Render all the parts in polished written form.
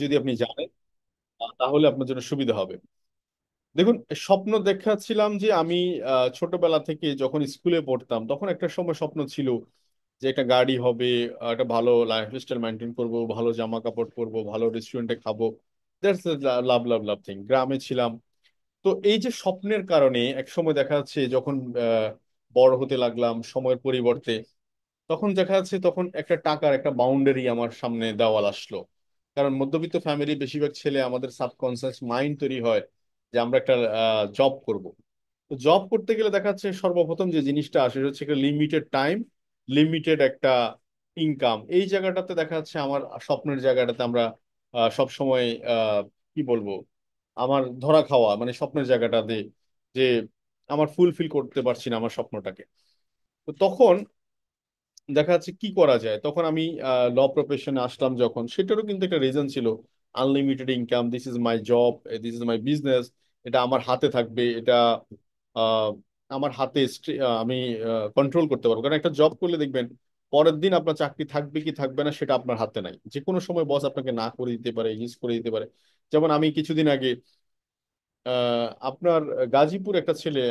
যদি আপনি জানেন তাহলে আপনার জন্য সুবিধা হবে। দেখুন, স্বপ্ন দেখাচ্ছিলাম যে আমি ছোটবেলা থেকে যখন স্কুলে পড়তাম তখন একটা সময় স্বপ্ন ছিল যে একটা গাড়ি হবে, একটা ভালো লাইফস্টাইল মেনটেন করব, ভালো জামা কাপড় পরবো, ভালো রেস্টুরেন্টে খাবো। That's love love love thing. গ্রামে ছিলাম। তো এই যে স্বপ্নের কারণে এক সময় দেখা যাচ্ছে যখন বড় হতে লাগলাম সময়ের পরিবর্তে, তখন দেখা যাচ্ছে তখন একটা টাকার একটা বাউন্ডারি আমার সামনে দেওয়াল আসলো। কারণ মধ্যবিত্ত ফ্যামিলি বেশিরভাগ ছেলে আমাদের সাবকনসিয়াস মাইন্ড তৈরি হয় যে আমরা একটা জব করব। তো জব করতে গেলে দেখা যাচ্ছে সর্বপ্রথম যে জিনিসটা আসে সেটা হচ্ছে একটা লিমিটেড টাইম, লিমিটেড একটা ইনকাম। এই জায়গাটাতে দেখা যাচ্ছে আমার স্বপ্নের জায়গাটাতে আমরা সব সময় কি বলবো, আমার ধরা খাওয়া মানে স্বপ্নের জায়গাটাতে যে আমার ফুলফিল করতে পারছি না আমার স্বপ্নটাকে। তো তখন দেখা যাচ্ছে কি করা যায়। তখন আমি ল প্রফেশনে আসলাম যখন, সেটারও কিন্তু একটা রিজন ছিল। Unlimited income, this is my job, this is my business. এটা আমার হাতে থাকবে, এটা আহ, আমার হাতে আমি কন্ট্রোল করতে পারবো। কারণ একটা জব করলে দেখবেন পরের দিন আপনার চাকরি থাকবে কি থাকবে না সেটা আপনার হাতে নাই। যে কোনো সময় বস আপনাকে না করে দিতে পারে, ইউজ করে দিতে পারে। যেমন আমি কিছুদিন আগে আপনার গাজীপুর একটা ছেলে,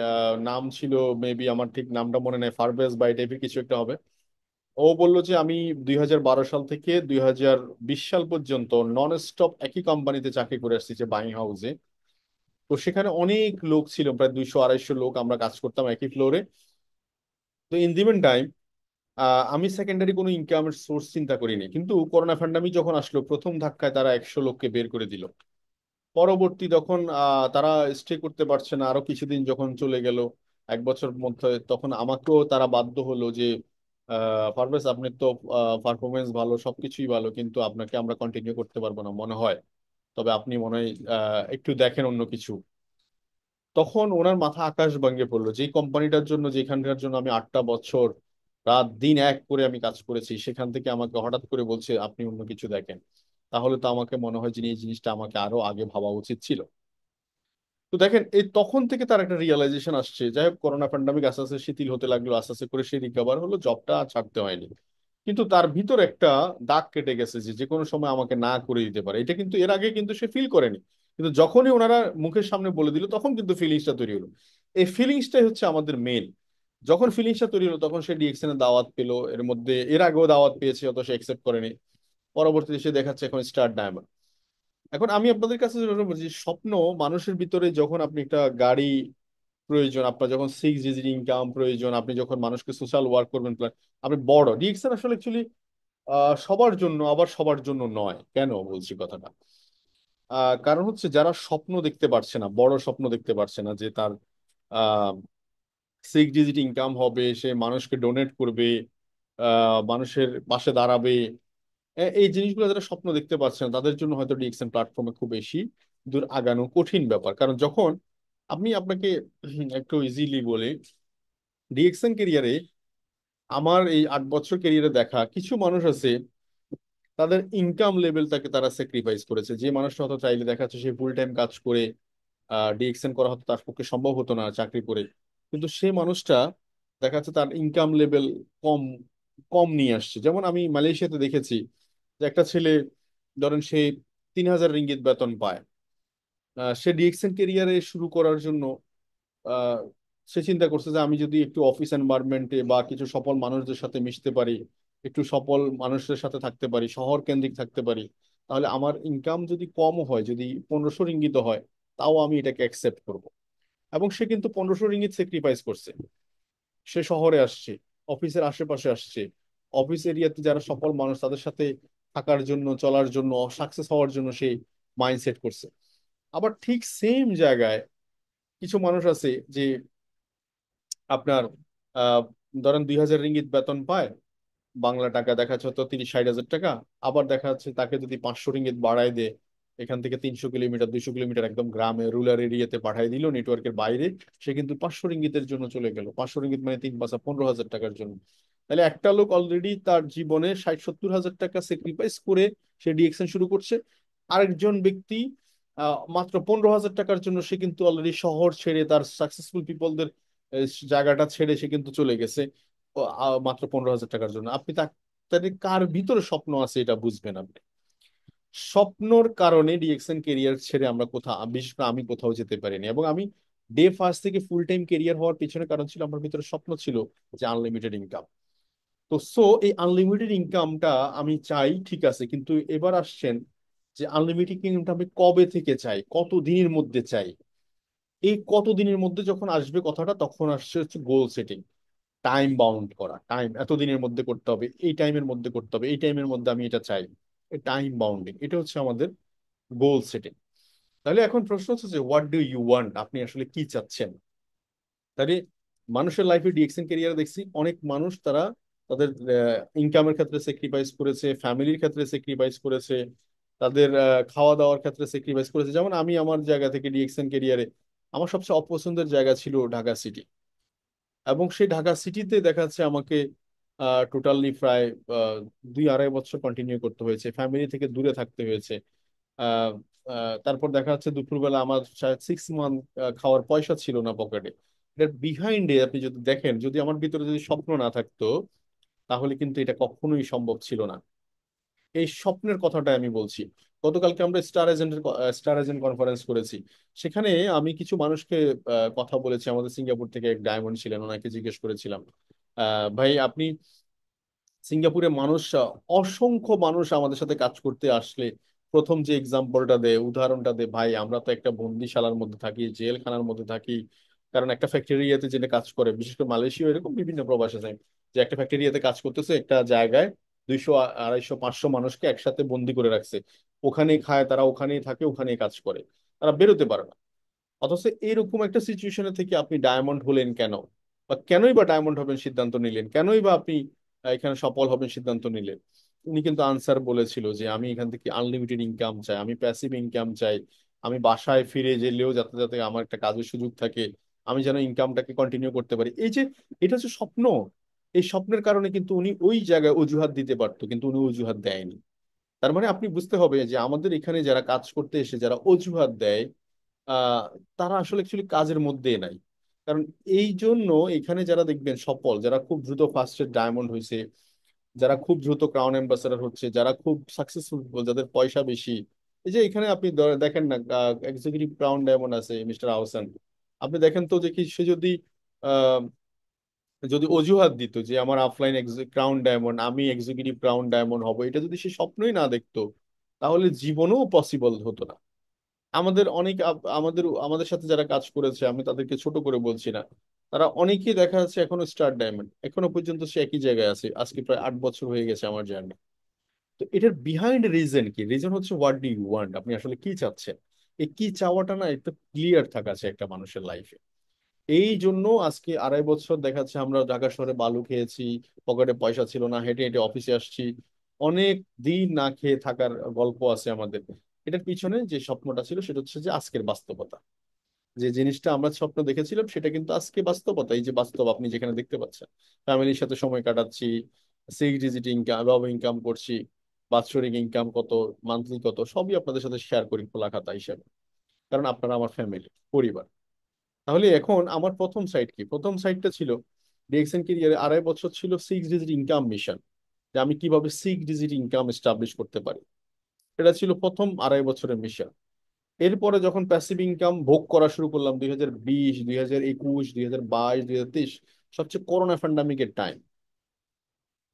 নাম ছিল, মেবি আমার ঠিক নামটা মনে নেই, ফারভেজ বাই টাইপের কিছু একটা হবে। ও বলল যে আমি 2012 সাল থেকে 2020 সাল পর্যন্ত নন স্টপ একই কোম্পানিতে চাকরি করে আসছি, যে বাইং হাউসে। তো সেখানে অনেক লোক ছিল, প্রায় 200 250 লোক আমরা কাজ করতাম একই ফ্লোরে। তো ইন দি মিন টাইম আমি সেকেন্ডারি কোনো ইনকামের সোর্স চিন্তা করিনি, কিন্তু করোনা প্যান্ডামিক যখন আসলো প্রথম ধাক্কায় তারা 100 লোককে বের করে দিল। পরবর্তী যখন তারা স্টে করতে পারছে না, আরো কিছুদিন যখন চলে গেল, 1 বছর মধ্যে, তখন আমাকেও তারা বাধ্য হলো যে পারভেজ আপনি তো পারফরমেন্স ভালো, সবকিছুই ভালো, কিন্তু আপনাকে আমরা কন্টিনিউ করতে পারবো না মনে হয়। তবে আপনি মনে হয় একটু দেখেন অন্য কিছু। তখন ওনার মাথা আকাশ ভেঙে পড়লো। যে কোম্পানিটার জন্য, যেখানকার জন্য আমি 8টা বছর রাত দিন এক করে আমি কাজ করেছি, সেখান থেকে আমাকে হঠাৎ করে বলছে আপনি অন্য কিছু দেখেন। তাহলে তো আমাকে মনে হয় যে এই জিনিসটা আমাকে আরো আগে ভাবা উচিত ছিল। তো দেখেন, এই তখন থেকে তার একটা রিয়েলাইজেশন আসছে। যাই হোক, করোনা প্যান্ডামিক আস্তে আস্তে শিথিল হতে লাগলো, আস্তে আস্তে করে সে রিকভার হলো, জবটা আর ছাড়তে হয়নি। কিন্তু তার ভিতর একটা দাগ কেটে গেছে যে যে কোনো সময় আমাকে না করে দিতে পারে। এটা কিন্তু এর আগে কিন্তু সে ফিল করেনি, কিন্তু যখনই ওনারা মুখের সামনে বলে দিল তখন কিন্তু ফিলিংসটা তৈরি হলো। এই ফিলিংসটাই হচ্ছে আমাদের মেন। যখন ফিলিংসটা তৈরি হলো তখন সে ডিএক্সএন এর দাওয়াত পেলো, এর মধ্যে এর আগেও দাওয়াত পেয়েছে, অত সে একসেপ্ট করেনি। পরবর্তীতে সে দেখাচ্ছে এখন স্টার ডায়মন্ড। এখন আমি আপনাদের কাছে যেটা বলছি, স্বপ্ন মানুষের ভিতরে যখন আপনি একটা গাড়ি প্রয়োজন, আপনার যখন 6 ডিজিট ইনকাম প্রয়োজন, আপনি যখন মানুষকে সোশ্যাল ওয়ার্ক করবেন প্ল্যান, আপনি বড় ডিএক্সএন আসলে অ্যাকচুয়ালি সবার জন্য, আবার সবার জন্য নয়। কেন বলছি কথাটা? কারণ হচ্ছে যারা স্বপ্ন দেখতে পারছে না, বড় স্বপ্ন দেখতে পারছে না যে তার 6 ডিজিট ইনকাম হবে, সে মানুষকে ডোনেট করবে, মানুষের পাশে দাঁড়াবে, এই জিনিসগুলো যারা স্বপ্ন দেখতে পাচ্ছে না তাদের জন্য হয়তো ডিএক্সএন প্ল্যাটফর্মে খুব বেশি দূর আগানো কঠিন ব্যাপার। কারণ যখন আপনি আপনাকে একটু ইজিলি বলে, ডিএক্সএন কেরিয়ারে, আমার এই 8 বছর কেরিয়ারে দেখা কিছু মানুষ আছে, তাদের ইনকাম লেভেলটাকে তারা স্যাক্রিফাইস করেছে। যে মানুষটা হয়তো চাইলে দেখা যাচ্ছে সে ফুল টাইম কাজ করে ডিএক্সএন করা হতো তার পক্ষে সম্ভব হতো না চাকরি করে, কিন্তু সে মানুষটা দেখা যাচ্ছে তার ইনকাম লেভেল কম কম নিয়ে আসছে। যেমন আমি মালয়েশিয়াতে দেখেছি যে একটা ছেলে, ধরেন সে 3,000 রিঙ্গিত বেতন পায়। সে ডিএক্সএন কেরিয়ারে শুরু করার জন্য আহ, সে চিন্তা করছে যে আমি যদি একটু অফিস এনভায়রনমেন্টে বা কিছু সফল মানুষদের সাথে মিশতে পারি, একটু সফল মানুষদের সাথে থাকতে পারি, শহর কেন্দ্রিক থাকতে পারি, তাহলে আমার ইনকাম যদি কম হয়, যদি 1,500 রিঙ্গিত হয়, তাও আমি এটাকে অ্যাকসেপ্ট করব। এবং সে কিন্তু 1,500 রিঙ্গিত স্যাক্রিফাইস করছে। সে শহরে আসছে, অফিসের আশেপাশে আসছে, অফিস এরিয়াতে যারা সফল মানুষ তাদের সাথে থাকার জন্য, চলার জন্য, সাকসেস হওয়ার জন্য সেই মাইন্ডসেট করছে। আবার ঠিক সেম জায়গায় কিছু মানুষ আছে যে আপনার আহ ধরেন 2,000 রিঙ্গিত বেতন পায়, বাংলা টাকা দেখা যাচ্ছে তো 30 60 হাজার টাকা। আবার দেখা যাচ্ছে তাকে যদি 500 রিঙ্গিত বাড়ায় দেয়, এখান থেকে 300 কিলোমিটার 200 কিলোমিটার একদম গ্রামে রুরাল এরিয়াতে পাঠিয়ে দিল নেটওয়ার্কের বাইরে, সে কিন্তু 500 রিঙ্গিতের জন্য চলে গেল। 500 রিঙ্গিত মানে 3 5 15 হাজার টাকার জন্য। তাহলে একটা লোক অলরেডি তার জীবনে 60 70 হাজার টাকা স্যাক্রিফাইস করে সে ডিএকশন শুরু করছে। আরেকজন ব্যক্তি মাত্র 15 হাজার টাকার জন্য সে কিন্তু অলরেডি শহর ছেড়ে, তার সাকসেসফুল পিপলদের জায়গাটা ছেড়ে সে কিন্তু চলে গেছে মাত্র 15 হাজার টাকার জন্য। আপনি তাদের কার ভিতরে স্বপ্ন আছে এটা বুঝবেন আপনি। স্বপ্নর কারণে ডিএক্সএন কেরিয়ার ছেড়ে আমরা কোথাও, বিশেষ করে আমি কোথাও যেতে পারিনি। এবং আমি ডে ফার্স্ট থেকে ফুল টাইম কেরিয়ার হওয়ার পিছনে কারণ ছিল আমার ভিতরে স্বপ্ন ছিল যে আনলিমিটেড ইনকাম। তো এই আনলিমিটেড ইনকামটা আমি চাই, ঠিক আছে, কিন্তু এবার আসছেন যে আনলিমিটেড ইনকামটা আমি কবে থেকে চাই, কত দিনের মধ্যে চাই। এই কত দিনের মধ্যে যখন আসবে কথাটা, তখন আসছে হচ্ছে গোল সেটিং, টাইম বাউন্ড করা, টাইম এত দিনের মধ্যে করতে হবে, এই টাইমের মধ্যে করতে হবে, এই টাইমের মধ্যে আমি এটা চাই। টাইম বাউন্ডিং, এটা হচ্ছে আমাদের গোল সেটিং। তাহলে এখন প্রশ্ন হচ্ছে যে হোয়াট ডু ইউ ওয়ান্ট, আপনি আসলে কি চাচ্ছেন। তাহলে মানুষের লাইফে ডিএক্সএন ক্যারিয়ার দেখছি অনেক মানুষ তারা তাদের ইনকামের ক্ষেত্রে স্যাক্রিফাইস করেছে, ফ্যামিলির ক্ষেত্রে স্যাক্রিফাইস করেছে, তাদের খাওয়া দাওয়ার ক্ষেত্রে স্যাক্রিফাইস করেছে। যেমন আমি আমার জায়গা থেকে ডিএক্সএন ক্যারিয়ারে আমার সবচেয়ে অপছন্দের জায়গা ছিল ঢাকা সিটি। এবং সেই ঢাকা সিটিতে দেখা যাচ্ছে আমাকে টোটালি প্রায় আহ, 2-2.5 বছর কন্টিনিউ করতে হয়েছে, ফ্যামিলি থেকে দূরে থাকতে হয়েছে। আহ, তারপর দেখা যাচ্ছে দুপুরবেলা আমার 6 মান্থ খাওয়ার পয়সা ছিল না পকেটে। এটার বিহাইন্ডে আপনি যদি দেখেন, যদি আমার ভিতরে যদি স্বপ্ন না থাকতো, তাহলে কিন্তু এটা কখনোই সম্ভব ছিল না। এই স্বপ্নের কথাটাই আমি বলছি। গতকালকে আমরা স্টার এজেন্ট কনফারেন্স করেছি। সেখানে আমি কিছু মানুষকে কথা বলেছি। আমাদের সিঙ্গাপুর থেকে এক ডায়মন্ড ছিলেন, ওনাকে জিজ্ঞেস করেছিলাম, ভাই আপনি সিঙ্গাপুরে মানুষ, অসংখ্য মানুষ আমাদের সাথে কাজ করতে আসলে প্রথম যে এক্সাম্পলটা দেয়, উদাহরণটা দেয়, ভাই আমরা তো একটা বন্দিশালার মধ্যে থাকি, জেলখানার মধ্যে থাকি। কারণ একটা ফ্যাক্টরিয়াতে যেটা কাজ করে, বিশেষ করে মালয়েশিয়া এরকম বিভিন্ন প্রবাস আছে, যে একটা ফ্যাক্টরিয়াতে কাজ করতেছে, একটা জায়গায় 200, 250, 500 মানুষকে একসাথে বন্দি করে রাখছে। ওখানেই খায় তারা, ওখানেই থাকে, ওখানেই কাজ করে, তারা বেরোতে পারে না। অথচ এরকম একটা সিচুয়েশনে থেকে আপনি ডায়মন্ড হলেন কেন, বা কেনই বা ডায়মন্ড হবেন সিদ্ধান্ত নিলেন, কেনই বা আপনি এখানে সফল হবেন সিদ্ধান্ত নিলেন। উনি কিন্তু আনসার বলেছিল যে আমি এখান থেকে আনলিমিটেড ইনকাম চাই, আমি প্যাসিভ ইনকাম চাই, আমি বাসায় ফিরে গেলেও যাতে যাতে আমার একটা কাজের সুযোগ থাকে, আমি যেন ইনকামটাকে কন্টিনিউ করতে পারি। এই যে এটা হচ্ছে স্বপ্ন, এই স্বপ্নের কারণে কিন্তু উনি ওই জায়গায় অজুহাত দিতে পারতো, কিন্তু উনি অজুহাত দেয়নি। তার মানে আপনি বুঝতে হবে যে আমাদের এখানে যারা কাজ করতে এসে যারা অজুহাত দেয়, আহ তারা আসলে অ্যাকচুয়ালি কাজের মধ্যে নাই। কারণ এই জন্য এখানে যারা দেখবেন সফল, যারা খুব দ্রুত ফার্স্টের ডায়মন্ড হয়েছে, যারা খুব দ্রুত ক্রাউন অ্যাম্বাসাডার হচ্ছে, যারা খুব সাকসেসফুল, যাদের পয়সা বেশি। এই যে এখানে আপনি দেখেন না, এক্সিকিউটিভ ক্রাউন ডায়মন্ড আছে মিস্টার আহসান। আপনি দেখেন তো যে কি সে যদি আহ যদি অজুহাত দিত যে আমার অফলাইন ক্রাউন ডায়মন্ড, আমি এক্সিকিউটিভ ক্রাউন ডায়মন্ড হব, এটা যদি সে স্বপ্নই না দেখতো, তাহলে জীবনেও পসিবল হতো না। আমাদের অনেক আমাদের আমাদের সাথে যারা কাজ করেছে, আমি তাদেরকে ছোট করে বলছি না, তারা অনেকেই দেখা যাচ্ছে এখনো স্টার ডায়মন্ড, এখনো পর্যন্ত সে একই জায়গায় আছে। আজকে প্রায় 8 বছর হয়ে গেছে আমার জার্নি। তো এটার বিহাইন্ড রিজন কি? রিজন হচ্ছে হোয়াট ডু ইউ ওয়ান্ট, আপনি আসলে কি চাচ্ছেন। এই কি চাওয়াটা না একটু ক্লিয়ার থাকা আছে একটা মানুষের লাইফে। এই জন্য আজকে 2.5 বছর দেখাচ্ছে আমরা ঢাকা শহরে বালু খেয়েছি, পকেটে পয়সা ছিল না, হেঁটে হেঁটে অফিসে আসছি, অনেক দিন না খেয়ে থাকার গল্প আছে আমাদের। এটার পিছনে যে স্বপ্নটা ছিল সেটা হচ্ছে যে আজকের বাস্তবতা। যে জিনিসটা আমরা স্বপ্ন দেখেছিলাম সেটা কিন্তু আজকে বাস্তবতা। এই যে বাস্তব আপনি যেখানে দেখতে পাচ্ছেন, ফ্যামিলির সাথে সময় কাটাচ্ছি, 6 ডিজিট ইনকাম ইনকাম করছি, বাৎসরিক ইনকাম কত, মান্থলি কত, সবই আপনাদের সাথে শেয়ার করি খোলা খাতা হিসাবে। কারণ আপনারা আমার ফ্যামিলি, পরিবার। তাহলে এখন আমার প্রথম সাইট কি? প্রথম সাইটটা ছিল ডিএক্সএন ক্যারিয়ারে 2.5 বছর ছিল 6 ডিজিট ইনকাম মিশন, যে আমি কিভাবে 6 ডিজিট ইনকাম এস্টাবলিশ করতে পারি। এটা ছিল প্রথম 2.5 বছরের মিশন। এরপরে যখন প্যাসিভ ইনকাম ভোগ করা শুরু করলাম 2020, 2021, 2022, 2023, সবচেয়ে করোনা প্যান্ডামিকের টাইম,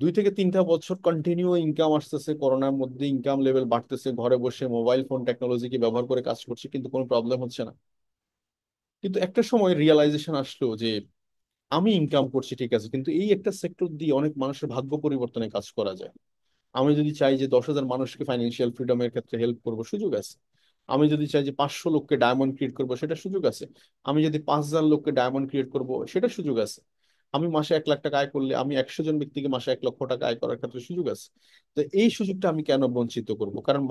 2 থেকে 3টা বছর কন্টিনিউ ইনকাম আসতেছে, করোনার মধ্যে ইনকাম লেভেল বাড়তেছে, ঘরে বসে মোবাইল ফোন টেকনোলজিকে ব্যবহার করে কাজ করছি, কিন্তু কোনো প্রবলেম হচ্ছে না। কিন্তু একটা সময় রিয়েলাইজেশন আসলো যে আমি ইনকাম করছি ঠিক আছে, কিন্তু এই একটা সেক্টর দিয়ে অনেক মানুষের ভাগ্য পরিবর্তনে কাজ করা যায়। আমি যদি চাই যে 10,000 মানুষকে ফাইন্যান্সিয়াল ফ্রিডমের ক্ষেত্রে হেল্প করব, সুযোগ আছে। আমি যদি চাই যে 500 লোককে ডায়মন্ড ক্রিয়েট করবো, সেটা সুযোগ আছে। আমি যদি 5,000 লোককে ডায়মন্ড ক্রিয়েট করব, সেটা সুযোগ আছে। আমি মাসে 1 লাখ টাকা আয় করলে আমি 100 জন ব্যক্তিকে মাসে 1 লক্ষ টাকা আয় করার ক্ষেত্রে সুযোগ আছে। তো এই সুযোগটা আমি কেন বঞ্চিত করব? কারণ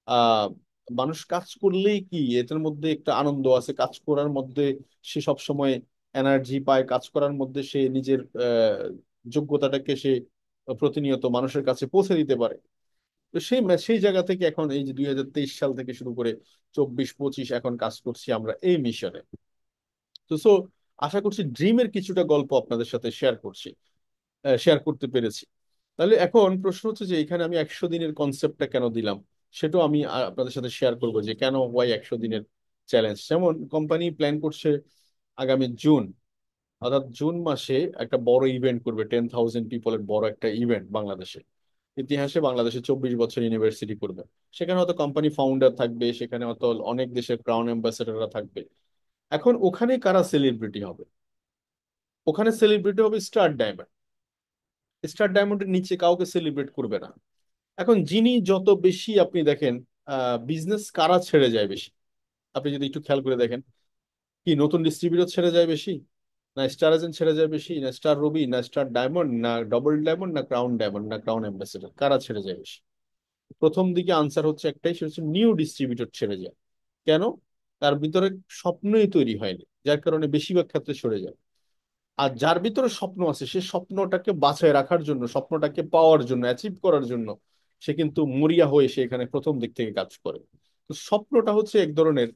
আহ মানুষ কাজ করলেই কি এটার মধ্যে একটা আনন্দ আছে, কাজ করার মধ্যে সে সব সময় এনার্জি পায়, কাজ করার মধ্যে সে নিজের যোগ্যতাটাকে সে প্রতিনিয়ত মানুষের কাছে পৌঁছে দিতে পারে। তো সেই জায়গা থেকে এখন এই যে 2023 সাল থেকে শুরু করে 24-25 এখন কাজ করছি আমরা এই মিশনে। তো আশা করছি ড্রিমের কিছুটা গল্প আপনাদের সাথে শেয়ার করতে পেরেছি। তাহলে এখন প্রশ্ন হচ্ছে যে এখানে আমি 100 দিনের কনসেপ্টটা কেন দিলাম। সেটাও আমি আপনাদের সাথে শেয়ার করবো যে কেন ওয়াই 100 দিনের চ্যালেঞ্জ। যেমন কোম্পানি প্ল্যান করছে আগামী জুন, অর্থাৎ জুন মাসে একটা বড় ইভেন্ট করবে, 10,000 পিপলের বড় একটা ইভেন্ট বাংলাদেশে। ইতিহাসে বাংলাদেশে 24 বছর ইউনিভার্সিটি করবে। সেখানে হয়তো কোম্পানি ফাউন্ডার থাকবে, সেখানে হয়তো অনেক দেশের ক্রাউন অ্যাম্বাসেডাররা থাকবে। এখন ওখানে কারা সেলিব্রিটি হবে? ওখানে সেলিব্রিটি হবে স্টার ডায়মন্ড। স্টার ডায়মন্ডের নিচে কাউকে সেলিব্রেট করবে না। এখন যিনি যত বেশি, আপনি দেখেন বিজনেস কারা ছেড়ে যায় বেশি, আপনি যদি একটু খেয়াল করে দেখেন, কি নতুন ডিস্ট্রিবিউটর ছেড়ে যায় বেশি, না স্টার এজেন্ট ছেড়ে যায় বেশি, না স্টার রবি, না স্টার ডায়মন্ড, না ডবল ডায়মন্ড, না ক্রাউন ডায়মন্ড, না ক্রাউন অ্যাম্বাসেডর, কারা ছেড়ে যায় বেশি? প্রথম দিকে আনসার হচ্ছে একটাই, সেটা হচ্ছে নিউ ডিস্ট্রিবিউটর ছেড়ে যায়। কেন? তার ভিতরে স্বপ্নই তৈরি হয়নি, যার কারণে বেশিরভাগ ক্ষেত্রে সরে যায়। আর যার ভিতরে স্বপ্ন আছে, সে স্বপ্নটাকে বাঁচায় রাখার জন্য, স্বপ্নটাকে পাওয়ার জন্য, অ্যাচিভ করার জন্য সে কিন্তু মরিয়া হয়ে সে এখানে প্রথম দিক থেকে কাজ করে। তো স্বপ্নটা হচ্ছে এক ধরনের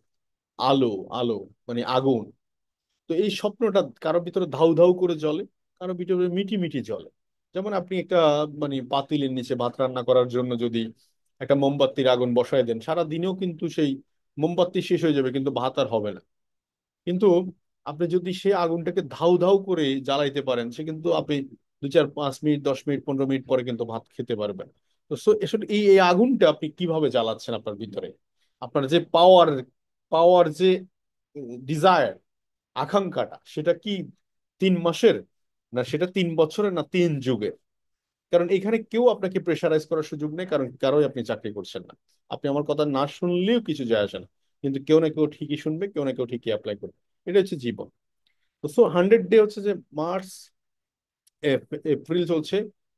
আলো, আলো মানে আগুন। তো এই স্বপ্নটা কারো ভিতরে ধাউ ধাউ করে জ্বলে, কারো ভিতরে মিটি মিটি জ্বলে। যেমন আপনি একটা মানে পাতিলের নিচে ভাত রান্না করার জন্য যদি একটা মোমবাতির আগুন বসায় দেন, সারা দিনেও কিন্তু সেই মোমবাতি শেষ হয়ে যাবে, কিন্তু ভাত আর হবে না। কিন্তু আপনি যদি সেই আগুনটাকে ধাউ ধাউ করে জ্বালাইতে পারেন, সে কিন্তু আপনি 2 4 5 মিনিট 10 মিনিট 15 মিনিট পরে কিন্তু ভাত খেতে পারবেন। তো আসলে এই এই আগুনটা আপনি কিভাবে জ্বালাচ্ছেন আপনার ভিতরে? আপনার যে পাওয়ার, পাওয়ার যে ডিজায়ার, আকাঙ্ক্ষাটা, সেটা কি 3 মাসের, না সেটা 3 বছরের, না 3 যুগের? কারণ এখানে কেউ আপনাকে প্রেশারাইজ করার সুযোগ নেই, কারণ কারোই আপনি চাকরি করছেন না। আপনি আমার কথা না শুনলেও কিছু যায় আসে না, কিন্তু কেউ না কেউ ঠিকই শুনবে, কেউ না কেউ ঠিকই অ্যাপ্লাই করবে। এটা হচ্ছে জীবন। তো 100 ডে হচ্ছে যে মার্চ, এপ্রিল চলছে,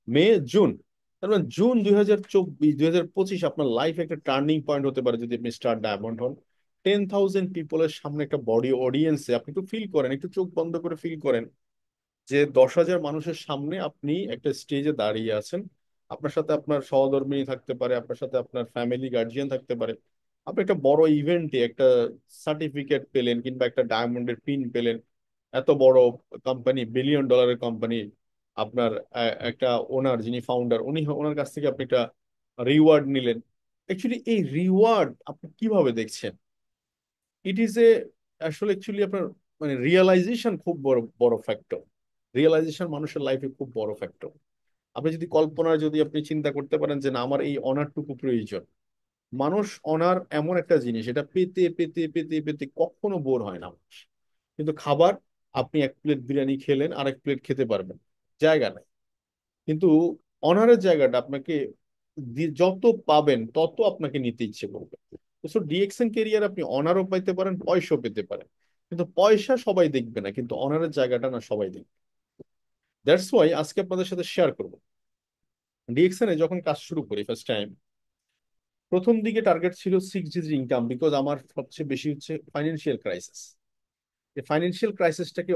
মে, জুন। তার মানে জুন 2024 2025 আপনার লাইফ একটা টার্নিং পয়েন্ট হতে পারে যদি আপনি স্টার ডায়মন্ড হন। 10,000 পিপলের সামনে একটা বডি অডিয়েন্সে আপনি একটু ফিল করেন, একটু চোখ বন্ধ করে ফিল করেন যে 10,000 মানুষের সামনে আপনি একটা স্টেজে দাঁড়িয়ে আছেন। আপনার সাথে আপনার সহধর্মিণী থাকতে পারে, আপনার সাথে আপনার ফ্যামিলি গার্জিয়ান থাকতে পারে। আপনি একটা বড় ইভেন্টে একটা সার্টিফিকেট পেলেন, কিংবা একটা ডায়মন্ডের পিন পেলেন। এত বড় কোম্পানি, বিলিয়ন ডলারের কোম্পানি, আপনার একটা ওনার, যিনি ফাউন্ডার, ওনার কাছ থেকে আপনি একটা রিওয়ার্ড নিলেন। অ্যাকচুয়ালি এই রিওয়ার্ড আপনি কিভাবে দেখছেন? ইট ইজ এ, আসলে অ্যাকচুয়ালি আপনার মানে রিয়েলাইজেশন খুব বড় বড় ফ্যাক্টর। রিয়েলাইজেশন মানুষের লাইফে খুব বড় ফ্যাক্টর। আপনি যদি কল্পনা, যদি আপনি চিন্তা করতে পারেন যে না আমার এই অনারটুকু প্রয়োজন। মানুষ অনার এমন একটা জিনিস, এটা পেতে পেতে পেতে পেতে কখনো বোর হয় না মানুষ। কিন্তু খাবার, আপনি 1 প্লেট বিরিয়ানি খেলেন, আরেক প্লেট খেতে পারবেন, জায়গা নাই। কিন্তু অনারের জায়গাটা আপনাকে যত পাবেন তত আপনাকে নিতে ইচ্ছে করবে। তো ডিএক্সএন কেরিয়ার আপনি অনারও পাইতে পারেন, পয়সাও পেতে পারেন, কিন্তু পয়সা সবাই দেখবে না, কিন্তু অনারের জায়গাটা না সবাই দেখবে। দ্যাটস ওয়াই আজকে আপনাদের সাথে শেয়ার করবো, ডিএক্সএন এ যখন কাজ শুরু করি ফার্স্ট টাইম, প্রথম দিকে টার্গেট ছিল 6 ডিজিট ইনকাম, বিকজ আমার সবচেয়ে বেশি হচ্ছে ফাইন্যান্সিয়াল ক্রাইসিস। এই ফাইন্যান্সিয়াল ক্রাইসিসটাকে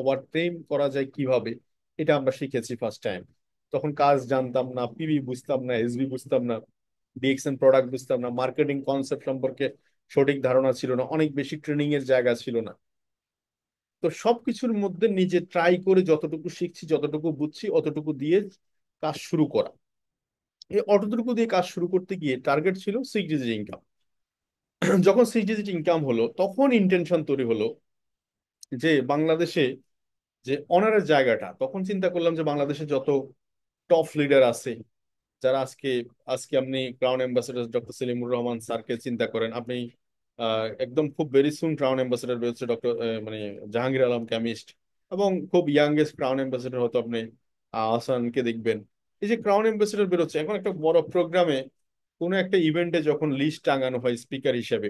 ওভারটেম করা যায় কিভাবে, এটা আমরা শিখেছি ফার্স্ট টাইম। তখন কাজ জানতাম না, পিবি বুঝতাম না, এসবি বুঝতাম না, ডিএক্সএন প্রোডাক্ট বুঝতাম না, মার্কেটিং কনসেপ্ট সম্পর্কে সঠিক ধারণা ছিল না, অনেক বেশি ট্রেনিং এর জায়গা ছিল না। তো সবকিছুর মধ্যে নিজে ট্রাই করে যতটুকু শিখছি, যতটুকু বুঝছি, অতটুকু দিয়ে কাজ শুরু করা। এই অতটুকু দিয়ে কাজ শুরু করতে গিয়ে টার্গেট ছিল 6 ডিজিট ইনকাম। যখন 6 ডিজিট ইনকাম হলো, তখন ইন্টেনশন তৈরি হলো যে বাংলাদেশে যে অনারের জায়গাটা, তখন চিন্তা করলাম যে বাংলাদেশে যত টপ লিডার আছে, যারা আজকে, আপনি crown ambassador doctor Selimur Rahman স্যারকে চিন্তা করেন, আপনি একদম খুব ভেরি সুন ক্রাউন অ্যাম্বাসেডর বেরোচ্ছে ডক্টর মানে জাহাঙ্গীর আলম কেমিস্ট, এবং খুব ইয়াংগেস্ট ক্রাউন অ্যাম্বাসেডর হয়তো আপনি আহসানকে দেখবেন। এই যে ক্রাউন অ্যাম্বাসেডর বেরোচ্ছে, এখন একটা বড় প্রোগ্রামে, কোনো একটা ইভেন্টে যখন লিস্ট টাঙানো হয় স্পিকার হিসেবে,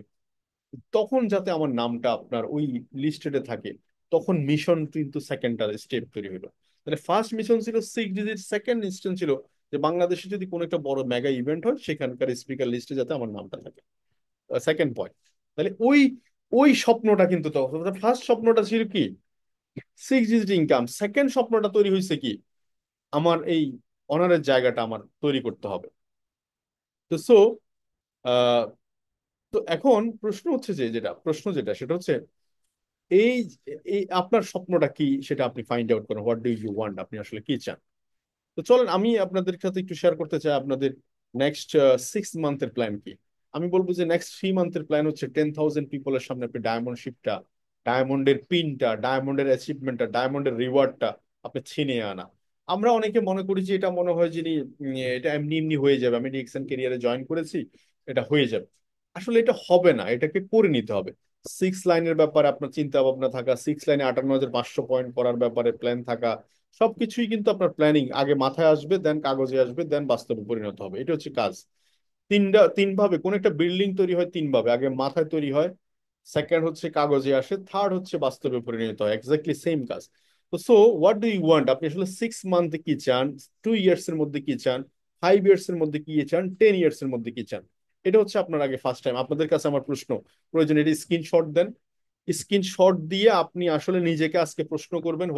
তখন যাতে আমার নামটা আপনার ওই লিস্টেডে থাকে, তখন মিশন কিন্তু সেকেন্ডটা স্টেপ তৈরি হলো। তাহলে ফার্স্ট মিশন ছিল 6 ডিজিট, সেকেন্ড মিশন ছিল যে বাংলাদেশে যদি কোনো একটা বড় মেগা ইভেন্ট হয়, সেখানকার স্পিকার লিস্টে যাতে আমার নামটা থাকে। Second point. তাহলে ওই ওই স্বপ্নটা কিন্তু, তখন ফার্স্ট স্বপ্নটা ছিল কি 6 ডিজিট ইনকাম, সেকেন্ড স্বপ্নটা তৈরি হয়েছে কি আমার এই অনারের জায়গাটা আমার তৈরি করতে হবে। তো আহ তো এখন প্রশ্ন হচ্ছে যে, যেটা সেটা হচ্ছে এই এই আপনার স্বপ্নটা কি, সেটা আপনি ফাইন্ড আউট করেন, হোয়াট ডু ইউ ওয়ান্ট, আপনি আসলে কি চান। তো চলেন আমি আপনাদের সাথে একটু শেয়ার করতে চাই আপনাদের নেক্সট 6 মান্থের প্ল্যান কি? আমি বলবো যে নেক্সট 3 মান্থের প্ল্যান হচ্ছে 10,000 পিপলের সামনে আপনি ডায়মন্ড শিপটা, ডায়মন্ডের পিনটা, ডায়মন্ডের অ্যাচিভমেন্টটা, ডায়মন্ডের রিওয়ার্ডটা আপনি ছিনিয়ে আনা। আমরা অনেকে মনে করি যে এটা মনে হয় যিনি এটা এমনি এমনি হয়ে যাবে, আমি ডিএক্সএন ক্যারিয়ারে জয়েন করেছি, এটা হয়ে যাবে। আসলে এটা হবে না, এটাকে করে নিতে হবে। 6 লাইনের ব্যাপারে আপনার চিন্তা ভাবনা থাকা, 6 লাইনে 58,500 পয়েন্ট করার ব্যাপারে প্ল্যান থাকা, সবকিছুই কিন্তু আপনার প্ল্যানিং আগে মাথায় আসবে, দেন কাগজে আসবে, দেন বাস্তবে পরিণত হবে। এটা হচ্ছে কাজ। তিন ভাবে কোন একটা বিল্ডিং তৈরি হয়, তিন ভাবে: আগে মাথায় তৈরি হয়, সেকেন্ড হচ্ছে কাগজে আসে, থার্ড হচ্ছে বাস্তবে পরিণত হয়। এক্স্যাক্টলি সেম কাজ। তো so what do you want? আপনি আসলে 6 মান্থে কি চান, 2 ইয়ার্স এর মধ্যে কি চান, 5 ইয়ার্স এর মধ্যে কি চান, 10 ইয়ার্স এর মধ্যে কি চান? এটা হচ্ছে আপনার আগে ফার্স্ট টাইম। আপনাদের কাছে আমার প্রশ্ন, প্রয়োজন এটা স্ক্রিনশট দেন। স্ক্রিনশট দিয়ে আপনি আসলে নিজেকে আজকে প্রশ্ন করবেন,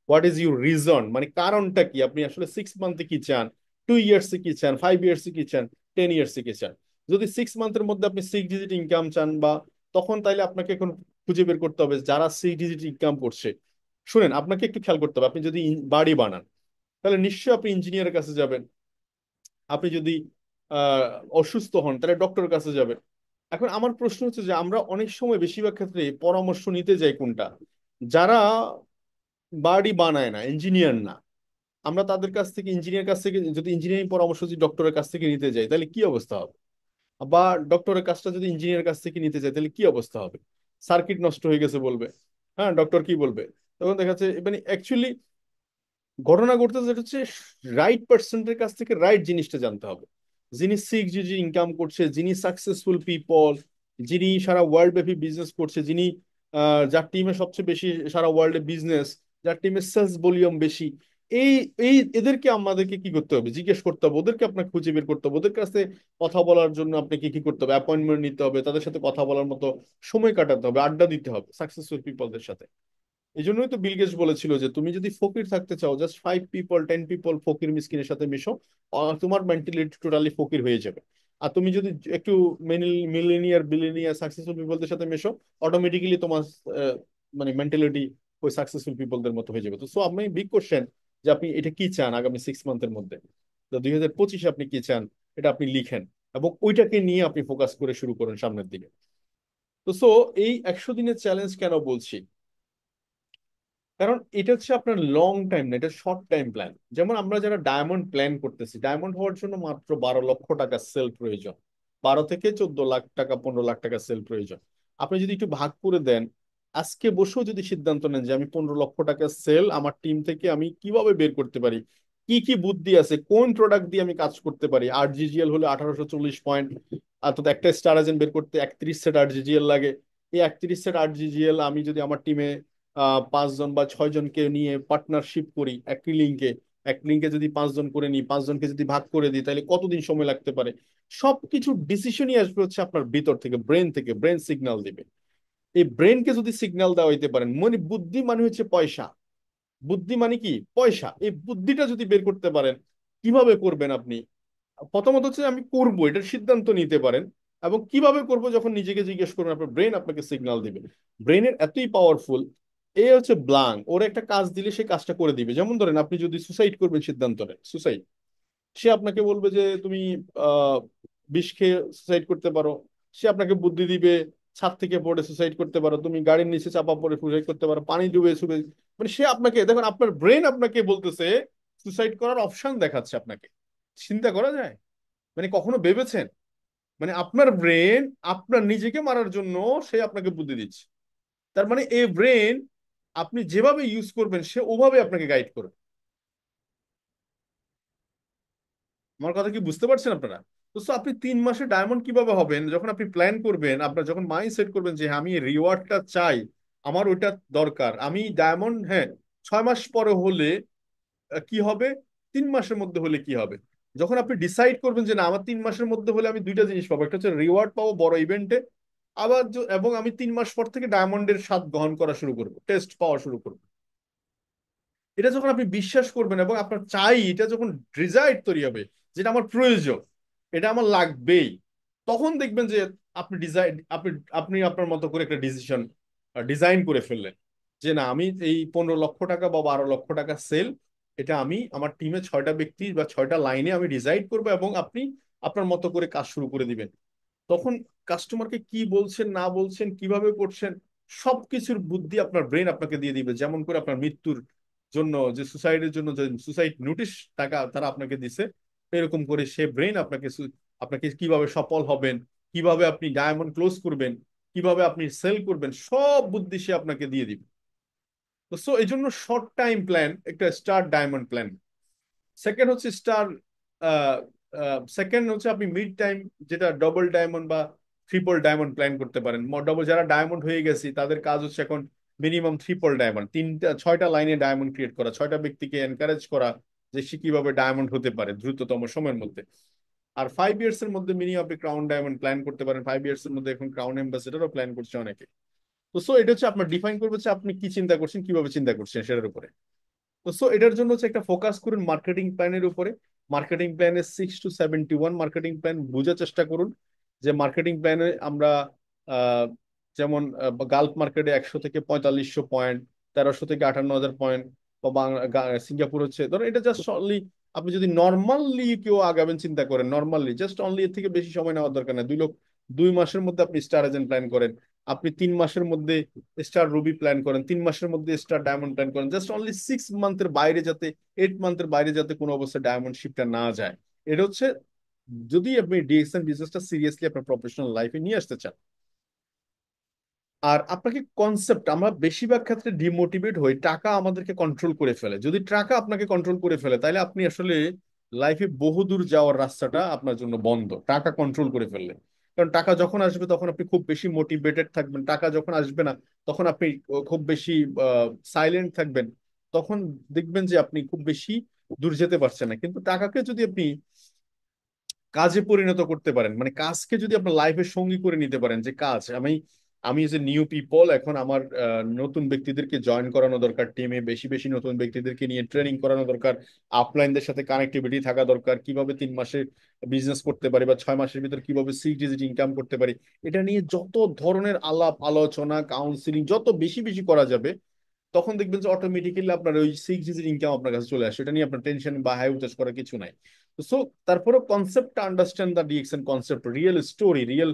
হোয়াট ইজ ইউর রিজন, মানে কারণটা কি? আপনি আসলে 6 মান্থে কি চান, 2 ইয়ার্সে কি চান, 5 ইয়ার্সে কি চান, 10 ইয়ার্সে কি চান? যদি 6 মান্থের মধ্যে আপনি 6 ডিজিট ইনকাম চান, বা তখন তাইলে আপনাকে এখন খুঁজে বের করতে হবে যারা 6 ডিজিট ইনকাম করছে। শুনেন, আপনাকে একটু খেয়াল করতে হবে, আপনি যদি বাড়ি বানান তাহলে নিশ্চয়ই আপনি ইঞ্জিনিয়ারের কাছে যাবেন। আপনি যদি আহ অসুস্থ হন তাহলে ডক্টরের কাছে যাবেন। এখন আমার প্রশ্ন হচ্ছে যে আমরা অনেক সময় বেশিরভাগ ক্ষেত্রে পরামর্শ নিতে যাই কোনটা, যারা বাড়ি বানায় না, ইঞ্জিনিয়ার না, আমরা তাদের কাছ থেকে, ইঞ্জিনিয়ার কাছ থেকে যদি ইঞ্জিনিয়ারিং পরামর্শ যদি ডক্টরের কাছ থেকে নিতে যাই তাহলে কি অবস্থা হবে? বা ডক্টরের কাজটা যদি ইঞ্জিনিয়ার কাছ থেকে নিতে যাই তাহলে কি অবস্থা হবে? সার্কিট নষ্ট হয়ে গেছে বলবে। হ্যাঁ, ডক্টর কি বলবে? তখন দেখা যাচ্ছে মানে অ্যাকচুয়ালি ঘটনা ঘটতেছে, যেটা হচ্ছে রাইট পার্সনের কাছ থেকে রাইট জিনিসটা জানতে হবে। যিনি 6 ডিজিট ইনকাম করছে, যিনি সাকসেসফুল পিপল, যিনি সারা ওয়ার্ল্ড ব্যাপী বিজনেস করছে, যিনি যার টিমে সবচেয়ে বেশি সারা ওয়ার্ল্ডে বিজনেস, যার টিমে সেলস ভলিউম বেশি, এই এই এদেরকে আমাদেরকে কি করতে হবে? জিজ্ঞেস করতে হবে, ওদেরকে আপনার খুঁজে বের করতে হবে, ওদের কাছে কথা বলার জন্য আপনাকে কি করতে হবে? অ্যাপয়েন্টমেন্ট নিতে হবে, তাদের সাথে কথা বলার মতো সময় কাটাতে হবে, আড্ডা দিতে হবে সাকসেসফুল পিপলদের সাথে। এই জন্যই তো বিল গেটস বলেছিল যে তুমি যদি ফকির থাকতে চাও, জাস্ট 5 পিপল, 10 পিপল ফকির মিসকিনের সাথে মিশো, তোমার মেন্টালিটি টোটালি ফকির হয়ে যাবে। আর তুমি যদি একটু মিলেনিয়ার বিলিনিয়ার সাকসেসফুল পিপলদের সাথে মেশো, অটোমেটিক্যালি তোমার আহ, মানে মেন্টালিটি ওই সাকসেসফুল পিপলদের মতো হয়ে যাবে। তো সো আপনি বিগ কোশ্চেন যে আপনি এটা কি চান আগামী 6 মান্থের মধ্যে, তো 2025-এ আপনি কি চান, এটা আপনি লিখেন, এবং ওইটাকে নিয়ে আপনি ফোকাস করে শুরু করুন সামনের দিকে। তো সো এই 100 দিনের চ্যালেঞ্জ কেন বলছি? কারণ এটা হচ্ছে আপনার লং টাইম না, এটা শর্ট টাইম প্ল্যান। যেমন আমরা যারা ডায়মন্ড প্ল্যান করতেছি, ডায়মন্ড হওয়ার জন্য মাত্র 12 লক্ষ টাকা সেল প্রয়োজন। 12 থেকে 14 লাখ টাকা, 15 লাখ টাকা সেল প্রয়োজন। আপনি যদি একটু ভাগ করে দেন, আজকে বসেও যদি সিদ্ধান্ত নেন যে আমি 15 লক্ষ টাকা সেল আমার টিম থেকে আমি কিভাবে বের করতে পারি, কি কি বুদ্ধি আছে, কোন প্রোডাক্ট দিয়ে আমি কাজ করতে পারি। 8 GGL হলে 1840 পয়েন্ট, অর্থাৎ একটা স্টার এজেন্ট বের করতে 31 সেট 8 GGL লাগে। এই 31 সেট 8 GGL আমি যদি আমার টিমে 5 জন বা 6 জনকে নিয়ে পার্টনারশিপ করি, এক লিঙ্কে যদি 5 জন করে নিই, 5 জনকে যদি ভাগ করে দিই, তাহলে কতদিন সময় লাগতে পারে? সবকিছু ডিসিশনই আসবে হচ্ছে আপনার ভিতর থেকে, ব্রেন থেকে। ব্রেন সিগন্যাল দিবে। এই ব্রেনকে যদি সিগন্যাল দেওয়া হইতে পারেন, মানে বুদ্ধি মানে হচ্ছে পয়সা। বুদ্ধি মানে কি? পয়সা। এই বুদ্ধিটা যদি বের করতে পারেন, কিভাবে করবেন আপনি? প্রথমত হচ্ছে আমি করব এটার সিদ্ধান্ত নিতে পারেন, এবং কিভাবে করব যখন নিজেকে জিজ্ঞেস করবেন, আপনার ব্রেন আপনাকে সিগন্যাল দিবে। ব্রেনের এতই পাওয়ারফুল, এ হচ্ছে ব্লাং, ওর একটা কাজ দিলে সে কাজটা করে দিবে। যেমন ধরেন আপনি যদি সুসাইড করবেন সিদ্ধান্ত নেন, সুসাইড, সে আপনাকে বলবে যে তুমি আহ বিষ খেয়ে সুসাইড করতে পারো। সে আপনাকে বুদ্ধি দিবে, ছাদ থেকে পড়ে সুসাইড করতে পারো, তুমি গাড়ির নিচে চাপা পড়ে সুসাইড করতে পারো, পানি ডুবে সুসাইড। মানে সে আপনাকে, দেখুন আপনার ব্রেন আপনাকে বলতেছে, সুসাইড করার অপশন দেখাচ্ছে আপনাকে। চিন্তা করা যায়? মানে কখনো ভেবেছেন? মানে আপনার ব্রেন আপনার নিজেকে মারার জন্য সে আপনাকে বুদ্ধি দিচ্ছে। তার মানে এই ব্রেন আপনি যেভাবে ইউজ করবেন সে ওভাবে আপনাকে গাইড করবে। আমার কথা কি বুঝতে পারছেন আপনারা? তো so আপনি 3 মাসে ডায়মন্ড কিভাবে হবেন? যখন আপনি প্ল্যান করবেন, আপনার যখন মাইন্ড সেট করবেন যে হ্যাঁ, আমি রিওয়ার্ডটা চাই, আমার ওইটা দরকার, আমি ডায়মন্ড, হ্যাঁ, 6 মাস পরে হলে কি হবে, 3 মাসের মধ্যে হলে কি হবে? যখন আপনি ডিসাইড করবেন যে না, আমার 3 মাসের মধ্যে হলে আমি দুইটা জিনিস পাবো, একটা হচ্ছে রিওয়ার্ড পাবো বড় ইভেন্টে, আবার এবং আমি 3 মাস পর থেকে ডায়মন্ডের স্বাদ গ্রহণ করা শুরু করবো, টেস্ট পাওয়া শুরু করবো। এটা যখন আপনি বিশ্বাস করবেন এবং আপনার চাই, এটা যখন ডিজায়ার তৈরি হবে, যেটা আমার প্রয়োজন, এটা আমার লাগবেই, তখন দেখবেন যে আপনি ডিজাইন, আপনি আপনি আপনার মতো করে একটা ডিসিশন ডিজাইন করে ফেললেন যে না, আমি এই 15 লক্ষ টাকা বা 12 লক্ষ টাকা সেল এটা আমি আমার টিমে 6টা ব্যক্তি বা 6টা লাইনে আমি ডিসাইড করবো, এবং আপনি আপনার মতো করে কাজ শুরু করে দিবেন। তখন কাস্টমারকে কি বলছেন না বলছেন কিভাবে করছেন সবকিছুর বুদ্ধি আপনার ব্রেন আপনাকে দিয়ে দিবে। যেমন করে আপনার মৃত্যুর জন্য যে সুসাইডের জন্য যে সুসাইড নোটিশ টাকা তারা আপনাকে দিছে, এরকম করে সে ব্রেন আপনাকে আপনাকে কিভাবে সফল হবেন, কিভাবে আপনি ডায়মন্ড ক্লোজ করবেন, কিভাবে আপনি সেল করবেন, সব বুদ্ধি সে আপনাকে দিয়ে দিবে। তো সো এই জন্য শর্ট টাইম প্ল্যান একটা স্টার ডায়মন্ড প্ল্যান। সেকেন্ড হচ্ছে স্টার, সেকেন্ড হচ্ছে আপনি মিড টাইম, যেটা ডবল ডায়মন্ড বা ট্রিপল ডায়মন্ড প্ল্যান করতে পারেন। ডবল যারা ডায়মন্ড হয়ে গেছে তাদের কাজ হচ্ছে এখন মিনিমাম ট্রিপল ডায়মন্ড, 6টা লাইনে ডায়মন্ড ক্রিয়েট করা, 6টা ব্যক্তিকে এনকারেজ করা যে সে কিভাবে ডায়মন্ড হতে পারে দ্রুততম সময়ের মধ্যে। আর 5 ইয়ার্স এর মধ্যে মিনিমাম আপনি ক্রাউন ডায়মন্ড প্ল্যান করতে পারেন। 5 ইয়ার্স এর মধ্যে এখন ক্রাউন অ্যাম্বাসেডারও প্ল্যান করছে অনেকে। তো সো এটা হচ্ছে আপনার ডিফাইন করবে হচ্ছে আপনি কি চিন্তা করছেন, কিভাবে চিন্তা করছেন সেটার উপরে। তো সো এটার জন্য হচ্ছে একটা ফোকাস করুন মার্কেটিং প্ল্যানের উপরে। মার্কেটিং প্ল্যানে 6 to 71 মার্কেটিং প্ল্যান বোঝার চেষ্টা করুন। যে মার্কেটিং প্ল্যানে আমরা আহ, যেমন গালফ মার্কেটে 100 থেকে 4500 পয়েন্ট, 1300 থেকে 58,000 পয়েন্ট, বা সিঙ্গাপুর হচ্ছে ধরুন এটা জাস্ট অনলি আপনি যদি নর্মালি কেউ আগাবেন চিন্তা করেন, নর্মালি জাস্ট অনলি এর থেকে বেশি সময় নেওয়ার দরকার নেই। 2 মাসের মধ্যে আপনি স্টার এজেন্ট প্ল্যান করেন, আপনি 3 মাসের মধ্যে স্টার রুবি প্ল্যান করেন, 3 মাসের মধ্যে স্টার ডায়মন্ড প্ল্যান করেন, জাস্ট অনলি 6 মান্থের বাইরে যাতে, 8 মান্থের বাইরে যাতে কোনো অবস্থায় ডায়মন্ড শিপটা না যায়। এটা হচ্ছে যদি আপনি ডিএক্সএন বিজনেসটা সিরিয়াসলি আপনার প্রফেশনাল লাইফে নিয়ে আসতে চান। আর আপনাকে কনসেপ্ট, আমরা বেশিরভাগ ক্ষেত্রে ডিমোটিভেট হই, টাকা আমাদেরকে কন্ট্রোল করে ফেলে। যদি টাকা আপনাকে কন্ট্রোল করে ফেলে তাহলে আপনি আসলে লাইফে বহুদূর যাওয়ার রাস্তাটা আপনার জন্য বন্ধ, টাকা কন্ট্রোল করে ফেললে। কারণ টাকা যখন আসবে তখন আপনি খুব বেশি মোটিভেটেড থাকবেন, টাকা যখন আসবে না তখন আপনি খুব বেশি সাইলেন্ট থাকবেন। তখন দেখবেন যে আপনি খুব বেশি দূর যেতে পারছেন না। কিন্তু টাকাকে যদি আপনি কাজে পরিণত করতে পারেন, মানে কাজকে যদি আপনার লাইফের সঙ্গী করে নিতে পারেন, যে কাজ আমি আমি যে নিউ পিপল, এখন আমার নতুন ব্যক্তিদেরকে জয়েন করানো দরকার, টিমে বেশি বেশি নতুন ব্যক্তিদেরকে নিয়ে ট্রেনিং করানো দরকার, আপলাইনদের সাথে কানেক্টিভিটি থাকা দরকার, কিভাবে 3 মাসে বিজনেস করতে পারি বা 6 মাসের ভিতর কিভাবে 6 ডিজিট ইনকাম করতে পারি, এটা নিয়ে যত ধরনের আলাপ আলোচনা কাউন্সিলিং যত বেশি বেশি করা যাবে, তখন দেখবেন যে অটোমেটিক্যালি আপনার ওই 6 ডিজিট ইনকাম আপনার কাছে চলে আসে। এটা নিয়ে আপনার টেনশন বা হাই উতাস করার কিছু নাই। সো তারপরে কনসেপ্টটা understand the DXN concept, real story, real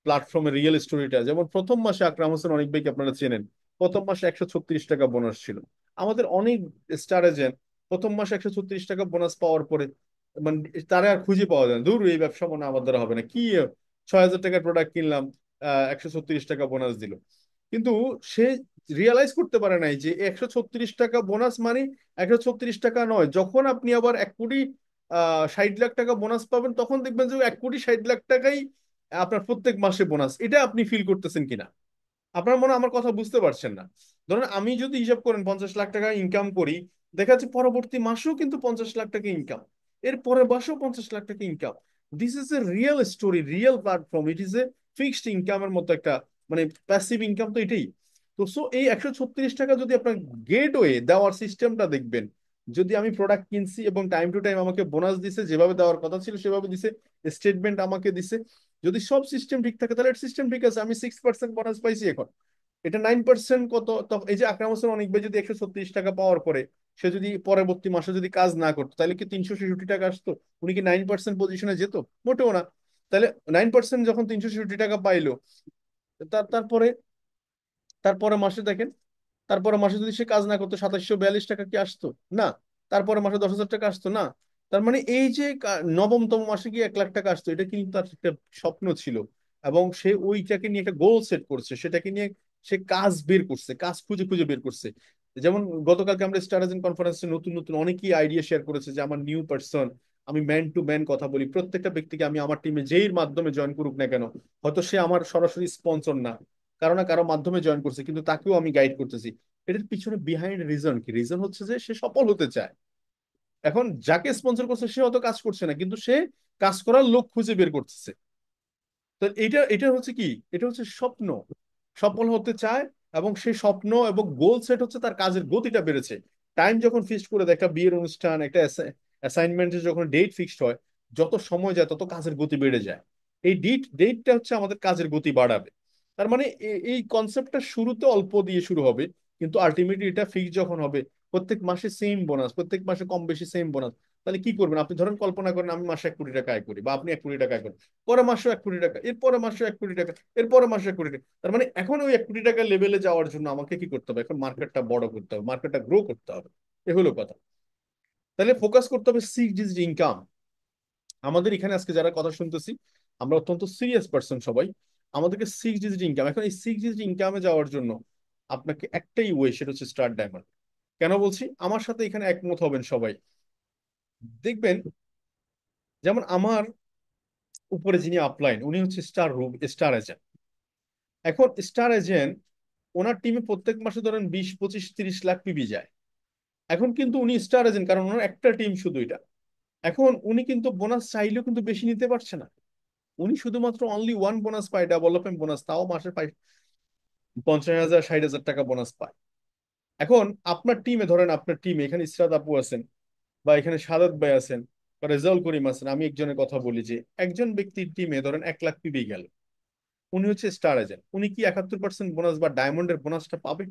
প্ল্যাটফর্মের রিয়েল স্টোরিটা। যেমন প্রথম মাসে আকরাম হোসেন অনেক ভাইকে আপনারা চেনেন, প্রথম মাসে 136 টাকা বোনাস ছিল। আমাদের অনেক স্টার এজেন্ট প্রথম মাসে 136 টাকা বোনাস পাওয়ার পরে মানে তারা আর খুঁজে পাওয়া যায় না, দূর এই ব্যবসা মনে হয় আমার দ্বারা হবে না, কি 6,000 টাকার প্রোডাক্ট কিনলাম, 136 টাকা বোনাস দিল। কিন্তু সে রিয়েলাইজ করতে পারে নাই যে 136 টাকা বোনাস মানে 136 টাকা নয়। যখন আপনি আবার 1,60,00,000 টাকা বোনাস পাবেন তখন দেখবেন যে 1,60,00,000 টাকাই আপনার প্রত্যেক মাসে বোনাস। এটা আপনি ফিল করতেছেন কিনা? আপনার মনে হয় আমার কথা বুঝতে পারছেন না। ধরুন আমি যদি হিসাব করেন 50 লাখ টাকা ইনকাম করি, দেখা যাচ্ছে পরবর্তী মাসেও কিন্তু 50 লাখ টাকা ইনকাম, এর পরের মাসেও 50 লাখ টাকা income. This is a real story, real platform, it is a fixed ইনকামের মতো একটা মানে প্যাসিভ ইনকাম তো এটাই। তো সো এই 136 টাকা যদি আপনার গেটওয়ে দেওয়ার সিস্টেমটা দেখবেন, যদি আমি প্রোডাক্ট কিনছি এবং টাইম টু টাইম আমাকে বোনাস দিছে, যেভাবে দেওয়ার কথা ছিল সেভাবে দিছে, স্টেটমেন্ট আমাকে দিছে, যদি সব সিস্টেম ঠিক থাকে তাহলে সিস্টেম ঠিক আছে, আমি 6% বোনাস পাইছি এখন। এটা 9% কত, এই যে আকরাম হোসেন অনেক ভাই যদি 136 টাকা পাওয়ার পরে সে যদি পরবর্তী মাসে যদি কাজ না করতো তাহলে কি 366 টাকা আসতো? উনি কি 9% পজিশনে যেত? মোটেও না। তাহলে 9% যখন 366 টাকা পাইলো, তারপরে তারপরে মাসে দেখেন, তারপরে মাসে যদি সে কাজ না করতো 2,742 টাকা কি আসতো? না। তারপরে মাসে 10,000 টাকা আসতো? না। তার মানে এই যে নবমতম মাসে কি 1,00,000 টাকা আসতো, এটা কিন্তু তার একটা স্বপ্ন ছিল, এবং সে ওইটাকে নিয়ে একটা গোল সেট করছে, সেটাকে নিয়ে সে কাজ বের করছে, কাজ খুঁজে খুঁজে বের করছে। যেমন গতকালকে আমরা স্টার এজেন্ট কনফারেন্সে নতুন নতুন অনেকেই আইডিয়া শেয়ার করেছে যে আমার নিউ পার্সন, আমি ম্যান টু ম্যান কথা বলি প্রত্যেকটা ব্যক্তিকে, আমি আমার টিমে যেই মাধ্যমে জয়েন করুক না কেন, হয়তো সে আমার সরাসরি স্পন্সর না, কারো না কারো মাধ্যমে জয়েন করছে, কিন্তু তাকেও আমি গাইড করতেছি। এটার পিছনে বিহাইন্ড রিজন কি? রিজন হচ্ছে যে সে সফল হতে চায়। এখন যাকে স্পন্সর করছে সে অত কাজ করছে না, কিন্তু সে কাজ করার লোক খুঁজে বের করতেছে। তো এটা এটা হচ্ছে কি, এটা হচ্ছে স্বপ্ন, সফল হতে চায়, এবং সেই স্বপ্ন এবং গোল সেট হচ্ছে, তার কাজের গতিটা বেড়েছে। টাইম যখন ফিক্সড করে দেয়, একটা বিয়ের অনুষ্ঠান একটা অ্যাসাইনমেন্টের যখন ডেট ফিক্সড হয়, যত সময় যায় তত কাজের গতি বেড়ে যায়। এই ডেটটা হচ্ছে আমাদের কাজের গতি বাড়াবে। তার মানে এই কনসেপ্টটা শুরুতে অল্প দিয়ে শুরু হবে, কিন্তু আলটিমেটলি এটা ফিক্স যখন হবে প্রত্যেক মাসে সেম বোনাস, প্রত্যেক মাসে কম বেশি সেম বোনাস, তাহলে কি করবেন আপনি? ধরেন কল্পনা করেন আমি মাসে 1 কোটি টাকা আয় করি, বা আপনি 1 কোটি টাকা আয় করেন, পরের মাসে 1 কোটি টাকা, এরপরে মাসে 1 কোটি টাকা, এরপরে মাসে 1 কোটি টাকা। তার মানে এখন ওই 1 কোটি টাকা লেভেলে যাওয়ার জন্য আমাকে কি করতে হবে? এখন মার্কেটটা বড় করতে হবে, মার্কেটটা গ্রো করতে হবে। এ হলো কথা। তাহলে ফোকাস করতে হবে 6 ডিজিট ইনকাম। আমাদের এখানে আজকে যারা কথা শুনতেছি, আমরা অত্যন্ত সিরিয়াস পার্সন সবাই। আমাদেরকে 6 ডিজিট ইনকাম, এখন এই 6 ডিজিট ইনকামে যাওয়ার জন্য আপনাকে একটাই ওয়ে, সেটা হচ্ছে স্টার ডায়মন্ড। কেন বলছি? আমার সাথে এখানে একমত হবেন সবাই। দেখবেন, যেমন আমার উপরে যিনি আপলাইন, উনি হচ্ছে স্টার এজেন্ট। এখন স্টার এজেন্ট, ওনার টিমে প্রত্যেক মাসে ধরেন 20, 25, 30 লাখ পিবি যায়। এখন কিন্তু উনি স্টার এজেন্ট, কারণ ওনার একটা টিম শুধু এটা। এখন উনি কিন্তু বোনাস চাইলেও কিন্তু বেশি নিতে পারছে না। উনি শুধুমাত্র অনলি ওয়ান বোনাস পায়, ডেভেলপমেন্ট বোনাস, তাও মাসে পায় 50,000, 60,000 টাকা বোনাস পায়। এখন আপনার টিমে, ধরেন আপনার টিমে এখানে ইসরাত আপু আছেন, বা এখানে সাদাত ভাই আছেন, বা রেজাউল করিম আছেন, আমি একজনের কথা বলি, যে একজন ব্যক্তির টিমে ধরেন 1 লাখ পিবি গেল, উনি হচ্ছে স্টার এজেন্ট, উনি কি 71% বোনাস বা ডায়মন্ডের বোনাসটা পাবে?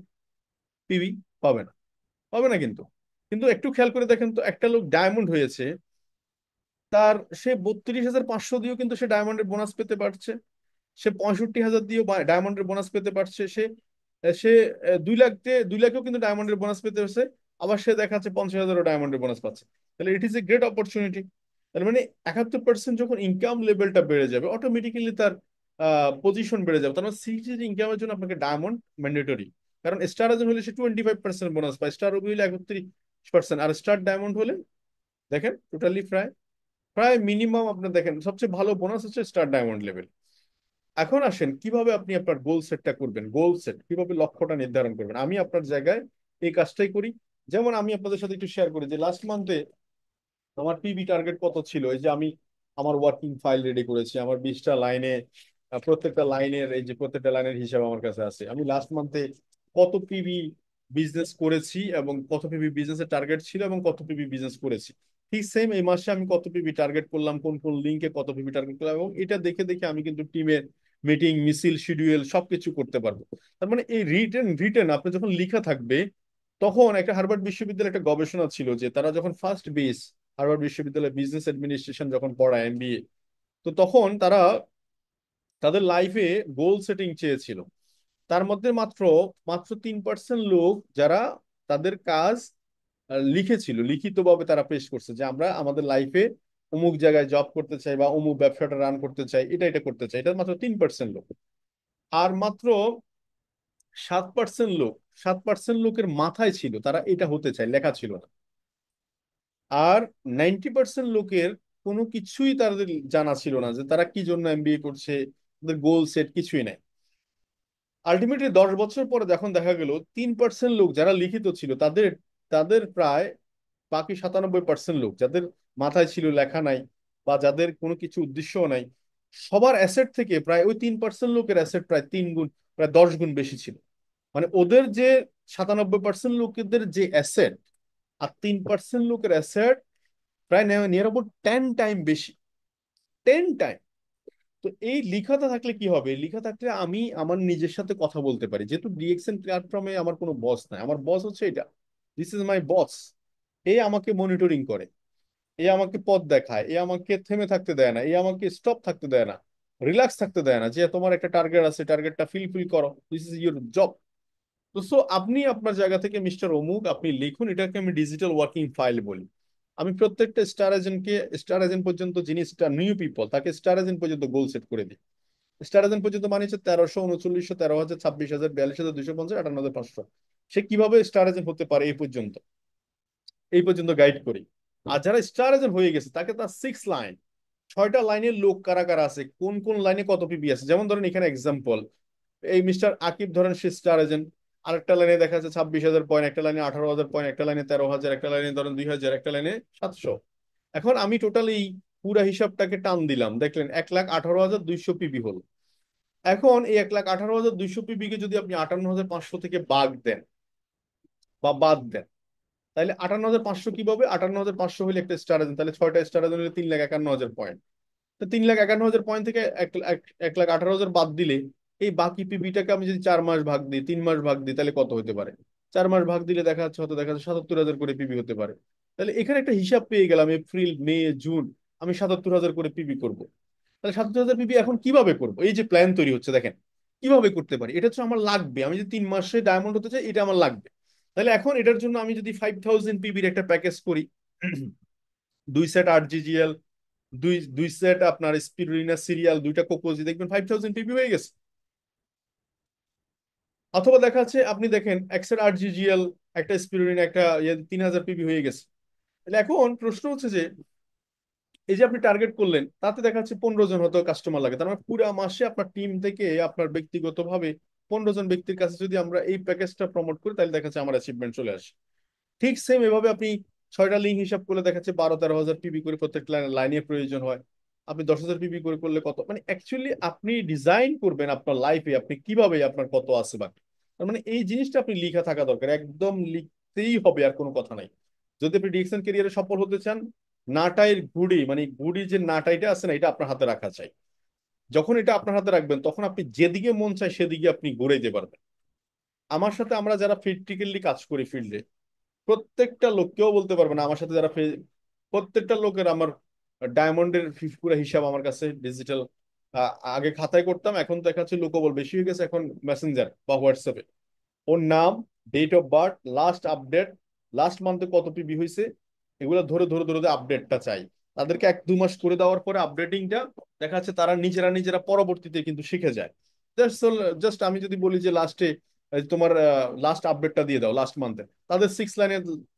পিবি পাবে না, পাবে না কিন্তু। কিন্তু একটু খেয়াল করে দেখেন তো, একটা লোক ডায়মন্ড হয়েছে, তার সে 32,500 দিয়েও কিন্তু সে ডায়মন্ডের বোনাস পেতে পারছে, সে 65,000 দিয়েও ডায়মন্ডের বোনাস পেতে পারছে, সে সে 2 লাখেও কিন্তু ডায়মন্ডের বোনাস পেতে পারছে। আবার সে দেখাচ্ছে 50,000ও ডায়মন্ডের বোনাস পাচ্ছে। তাহলে it is a great opportunity. তার মানে 71% যখন ইনকাম লেভেলটা বেড়ে যাবে, অটোমেটিক্যালি তার পজিশন বেড়ে যাবে। তার মানে সিজির ইনকামের জন্য আপনাকে ডায়মন্ড ম্যান্ডেটরি। কারণ স্টার এজেন্ট হলে সে 25% বোনাস পায়, স্টার রবি হলে 31%, আর স্টার ডায়মন্ড হলে দেখেন টোটালি প্রায় প্রায় মিনিমাম আপনার দেখেন সবচেয়ে ভালো বোনাস হচ্ছে স্টার ডায়মন্ড লেভেল। এখন আসেন কিভাবে আপনি আপনার গোল সেটটা করবেন, গোল সেট কিভাবে লক্ষ্যটা নির্ধারণ করবেন। আমি আপনার জায়গায় এই কাজটাই করি। যেমন আমি আপনাদের সাথে একটু শেয়ার করি যে লাস্ট মান্থে আমার পিবি টার্গেট কত ছিল। এই যে আমি আমার ওয়ার্কিং ফাইল রেডি করেছি, আমার 20টা লাইনে, প্রত্যেকটা লাইনের, এই যে প্রত্যেকটা লাইনের হিসাব আমার কাছে আছে। আমি লাস্ট মান্থে কত পিবি বিজনেস করেছি, এবং কত পিবি বিজনেসের টার্গেট ছিল, এবং কত পিবি বিজনেস করেছি। ঠিক সেম এই মাসে আমি কত পিবি টার্গেট করলাম, কোন কোন লিঙ্কে কত পিবি টার্গেট করলাম, এবং এটা দেখে দেখে আমি কিন্তু টিমের মিটিং, মিছিল, শিডিউল সবকিছু করতে পারবো। তার মানে এই রিটেন রিটেন আপনি যখন লিখা থাকবে, তখন একটা হার্ভার্ড বিশ্ববিদ্যালয়ের একটা গবেষণা ছিল যে তারা যখন ফার্স্ট বেস, হার্ভার্ড বিশ্ববিদ্যালয়ে বিজনেস অ্যাডমিনিস্ট্রেশন যখন পড়ায়, এমবিএ, তো তখন তারা তাদের লাইফে গোল সেটিং চেয়েছিল। তার মধ্যে মাত্র মাত্র 3% লোক যারা তাদের কাজ লিখেছিল, লিখিতভাবে তারা পেশ করছে যে আমরা আমাদের লাইফে অমুক জায়গায় জব করতে চাই, বা অমুক ব্যবসাটা রান করতে চাই, এটা এটা করতে চাই। এটা মাত্র 3% লোক। আর মাত্র 7% লোক, 7% লোকের মাথায় ছিল তারা এটা হতে চায়, লেখা ছিল না। আর 90% লোকের কোনো কিছুই তাদের জানা ছিল না যে তারা কি জন্য এমবিএ করছে, তাদের গোল সেট কিছুই নাই। আলটিমেটলি 10 বছর পরে যখন দেখা গেল 3% লোক যারা লিখিত ছিল, তাদের তাদের প্রায় বাকি 97% লোক যাদের মাথায় ছিল, লেখা নাই, বা যাদের কোনো কিছু উদ্দেশ্যও নাই, সবার অ্যাসেট থেকে প্রায় ওই 3% লোকের অ্যাসেট প্রায় 3 গুণ, প্রায় 10 গুণ বেশি ছিল। মানে ওদের যে 97% লোকেদের যে অ্যাসেট, আর 3% লোকের অ্যাসেট প্রায় নিয়ার অ্যাবাউট 10 টাইম বেশি, 10 টাইম। তো এই লিখাটা থাকলে কি হবে? লিখা থাকলে আমি আমার নিজের সাথে কথা বলতে পারি, যেহেতু ডিএক্সএন প্ল্যাটফর্মে আমার কোনো বস নাই, আমার বস হচ্ছে এটা, দিস ইজ মাই বস। এ আমাকে মনিটরিং করে, এ আমাকে পথ দেখায়, এ আমাকে থেমে থাকতে দেয় না, এ আমাকে স্টপ থাকতে দেয় না, রিল্যাক্স থাকতে দেয় না, যে তোমার একটা টার্গেট আছে, টার্গেটটা ফিল করো, দিস ইজ ইউর জব। তো সো আপনি আপনার জায়গা থেকে মিস্টার অমুক আপনি লিখুন, এটাকে আমি ডিজিটাল ওয়ার্কিং ফাইল বলি। আমি প্রত্যেকটা স্টার এজেন্টকে, স্টার এজেন্ট পর্যন্ত যিনি স্টার নিউ পিপল, তাকে স্টার এজেন্ট পর্যন্ত গোল সেট করে দিই। স্টার এজেন্ট পর্যন্ত মানে হচ্ছে 1300, 3900, 13,000, 26,000, 42,250, 58,500। সে কিভাবে স্টার এজেন্ট হতে পারে এই পর্যন্ত গাইড করি। আর যারা স্টার এজেন্ট হয়ে গেছে, তাকে তার 6 লাইন, 6টা লাইনের লোক কারা কারা আছে, কোন কোন লাইনে কত পিবি আছে। যেমন ধরেন এখানে এক্সাম্পল, এই মিস্টার আকিব ধরেন সে স্টার এজেন্ট, আরেকটা লাইনে দেখা যাচ্ছে 26,000 পয়েন্ট, একটা লাইনে 18,000 পয়েন্ট, একটা লাইনে 13,000, একটা লাইনে ধরেন 2,000, একটা লাইনে 700। এখন আমি টোটালি পুরা হিসাবটাকে টান দিলাম, দেখলেন 1,18,200 পিবি হলো। এখন এই 1,18,200 পিবি কে যদি আপনি 58,500 থেকে বাদ দেন বা বাদ দেন, তাহলে 58,500 কি পাবে? 58,500 হলে একটা স্টার এজেন্ট, তাহলে 6টা স্টার এজেন্ট হলে 3,51,000 পয়েন্ট। তো 3,51,000 পয়েন্ট থেকে 1,18,000 বাদ দিলে, এই বাকি পিবিটাকে আমি যদি 4 মাস ভাগ দিই, 3 মাস ভাগ দিই, তাহলে কত হতে পারে? 4 মাস ভাগ দিলে দেখা যাচ্ছে হয়তো দেখা যাচ্ছে 77,000 করে পিবি হতে পারে। তাহলে এখানে একটা হিসাব পেয়ে গেলাম, এপ্রিল মে জুন আমি 77,000 করে পিবি করব। তাহলে 77,000 পিবি এখন কিভাবে করব? এই যে প্ল্যান তৈরি হচ্ছে দেখেন, কিভাবে করতে পারি। এটা হচ্ছে আমার লাগবে, আমি যদি 3 মাসে ডায়মন্ড হতে চাই এটা আমার লাগবে। তাহলে এখন এটার জন্য আমি যদি 5,000 পিবির একটা প্যাকেজ করি, 2 সেট আরজিজিএল, দুই দুই সেট আপনার স্পিরুলিনা সিরিয়াল, 2টা কোকোজি, দেখবেন 5,000 পিবি হয়ে গেছে। অথবা দেখা যাচ্ছে আপনি দেখেন 1 সেট আরজিজিএল, একটা স্পিরুলিনা, একটা 3,000 পিবি হয়ে গেছে। তাহলে এখন প্রশ্ন হচ্ছে যে এই যে আপনি টার্গেট করলেন তাতে দেখা যাচ্ছে 15 জন হয়তো কাস্টমার লাগে, তার মানে পুরো মাসে আপনার টিম থেকে আপনার ব্যক্তিগতভাবে 15 জন ব্যক্তির কাছে যদি আমরা এই প্যাকেজটা প্রমোট করি তাহলে দেখা যাচ্ছে আমার অ্যাচিভমেন্ট চলে আসে। ঠিক সেম এভাবে আপনি 6টা লিঙ্ক হিসাব করলে দেখা যাচ্ছে 12-13 হাজার পিবি করে প্রত্যেক লাইনে প্রয়োজন হয়। আপনি 10,000 পিবি করে করলে কত, মানে অ্যাকচুয়ালি আপনি ডিজাইন করবেন আপনার লাইফে আপনি কিভাবে আপনার কত আছে বাকি। তার মানে এই জিনিসটা আপনি লিখা থাকা দরকার, একদম লিখতেই হবে, আর কোনো কথা নাই। যদি আপনি ডিএক্সএন ক্যারিয়ারে সফল হতে চান, নাটাইয়ের গুড়ি মানে গুড়ি যে নাটাইটা আছে না, এটা আপনার হাতে রাখা চাই। যখন এটা আপনার হাতে রাখবেন তখন আপনি যেদিকে মন চায় সেদিকে আপনি গড়াইতে পারবেন। আমার সাথে আমরা যারা প্র্যাকটিক্যালি কাজ করি ফিল্ডে, প্রত্যেকটা লোক, কেউ বলতে পারবে না আমার সাথে যারা প্রত্যেকটা লোকের আমার ডায়মন্ডের পুরো হিসাব আমার কাছে ডিজিটাল। আগে খাতায় করতাম, এখন দেখা যাচ্ছে লোকবল বেশি হয়ে গেছে, এখন মেসেঞ্জার বা হোয়াটসঅ্যাপে ওর নাম, date of birth, last update, last মান্থে কত পিবি হয়েছে, এগুলো ধরে ধরে ধরে আপডেটটা চাই। তাদেরকে 1-2 মাস করে দেওয়ার পরে আপডেটিংটা দেখা যাচ্ছে তারা নিজেরা নিজেরা পরবর্তীতে কিন্তু শিখে যায়। জাস্ট জাস্ট আমি যদি বলি যে লাস্টে তোমার লাস্ট আপডেটটা দিয়ে দাও লাস্ট মান্থে, তাদের 6 লাইনে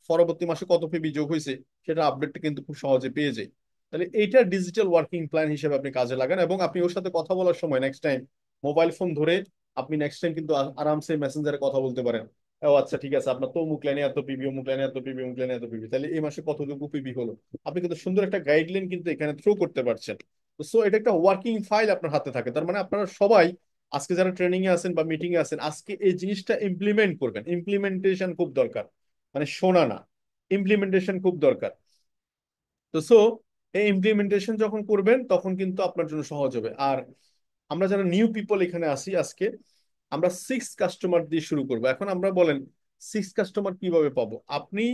পরবর্তী মাসে কত পিবি যোগ হয়েছে সেটা আপডেটটা কিন্তু খুব সহজে পেয়ে যায়। তাহলে এইটা ডিজিটাল ওয়ার্কিং প্ল্যান হিসেবে আপনি কাজে লাগান, এবং আপনি ওর সাথে কথা বলার সময় নেক্সট টাইম মোবাইল ফোন ধরে আপনি নেক্সট টাইম কিন্তু আরামসে মেসেঞ্জারে কথা বলতে পারেন। ও আচ্ছা ঠিক আছে, আপনার তো অমুক লাইনে এত পিবি, অমুক লাইনে এত পিবি, অমুক লাইনে এত পিবি, তাহলে এই মাসে কতটুকু পিবি হলো। আপনি কিন্তু সুন্দর একটা গাইডলাইন কিন্তু এখানে থ্রো করতে পারছেন। সো এটা একটা ওয়ার্কিং ফাইল আপনার হাতে থাকে, তার মানে আপনারা সবাই আজকে যারা ট্রেনিং এ আছেন বা মিটিং এ আছেন আজকে এই জিনিসটা ইমপ্লিমেন্ট করবেন। ইমপ্লিমেন্টেশন খুব দরকার, মানে শোনা না, ইমপ্লিমেন্টেশন খুব দরকার। তো সো এই ইমপ্লিমেন্টেশন যখন করবেন তখন কিন্তু আপনার জন্য সহজ হবে। আর আমরা যারা নিউ পিপল এখানে আসি আজকে, আমরা 6 কাস্টমার দিয়ে শুরু করব। এখন আমরা বলেন 6 কাস্টমার কিভাবে পাবো। আপনি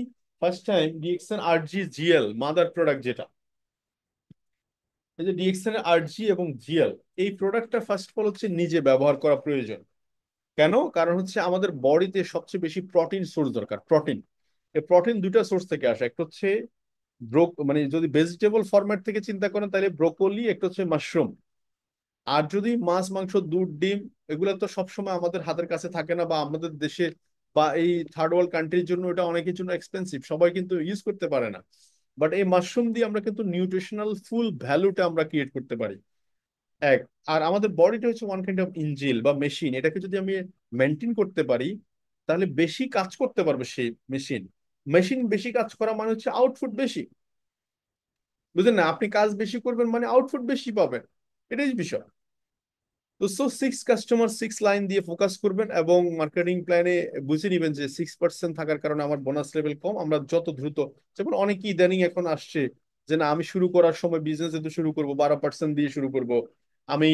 ফার্স্ট টাইম ডিএক্সএন আরজি জিএল মাদার প্রোডাক্ট যেটা, এই যে ডিএক্সএন আরজি এবং জিএল, এই প্রোডাক্টটা ফার্স্ট অফ অল হচ্ছে নিজে ব্যবহার করা প্রয়োজন। কেন? কারণ হচ্ছে আমাদের বডিতে সবচেয়ে বেশি প্রোটিন সোর্স দরকার, প্রোটিন। এই প্রোটিন 2টা সোর্স থেকে আসে, একটা হচ্ছে মানে যদি ভেজিটেবল ফরম্যাট থেকে চিন্তা করেন তাহলে ব্রোকলি, একটা হচ্ছে মাশরুম। আর যদি মাছ মাংস দুধ ডিম, এগুলো তো সবসময় আমাদের হাতের কাছে থাকে না, বা আমাদের দেশে বা এই থার্ড ওয়ার্ল্ড কান্ট্রির জন্য এটা অনেকের জন্য এক্সপেন্সিভ, সবাই কিন্তু ইউজ করতে পারে না। বাট এই মাশরুম দিয়ে আমরা কিন্তু নিউট্রিশনাল ফুল ভ্যালুটা আমরা ক্রিয়েট করতে পারি। এক, আর আমাদের বডিটা হচ্ছে ওয়ান কাইন্ড অফ ইঞ্জিল বা মেশিন, এটাকে যদি আমি মেনটেন করতে পারি তাহলে বেশি কাজ করতে পারবে সেই মেশিন। মেশিন বেশি কাজ করা মানে হচ্ছে আউটপুট বেশি, বুঝলেন না? আপনি কাজ বেশি করবেন মানে আউটপুট বেশি পাবেন, এটাই বিষয়। তো সো 6 কাস্টমার 6 লাইন দিয়ে ফোকাস করবেন, এবং মার্কেটিং প্ল্যানে বুঝে নিবেন যে 6% থাকার কারণে আমার বোনাস লেভেল কম, আমরা যত দ্রুত, যেমন অনেকেই ইদানিং এখন আসছে যে না আমি শুরু করার সময় বিজনেস যেহেতু শুরু করবো 12% দিয়ে শুরু করব, আমি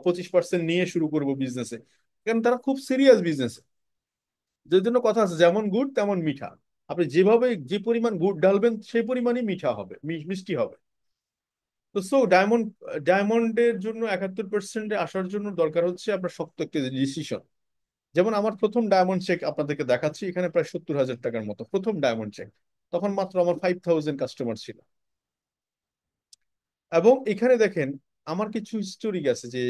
25% নিয়ে শুরু করব বিজনেসে। কারণ তারা খুব সিরিয়াস বিজনেস, যে জন্য কথা আছে যেমন গুড় তেমন মিঠা। আপনি যেভাবে যে পরিমাণ গুড় ঢালবেন সেই পরিমাণই মিঠা হবে, মিষ্টি হবে। তো সো ডায়মন্ডের জন্য 71% আসার জন্য দরকার হচ্ছে আপনার শক্ত একটা ডিসিশন। যেমন আমার প্রথম ডায়মন্ড চেক আপনাদেরকে দেখাচ্ছি, এখানে প্রায় 70,000 টাকার মতো প্রথম ডায়মন্ড চেক, তখন মাত্র আমার 5,000 কাস্টমার ছিল। এবং এখানে দেখেন আমার কিছু হিস্টোরিক আছে যে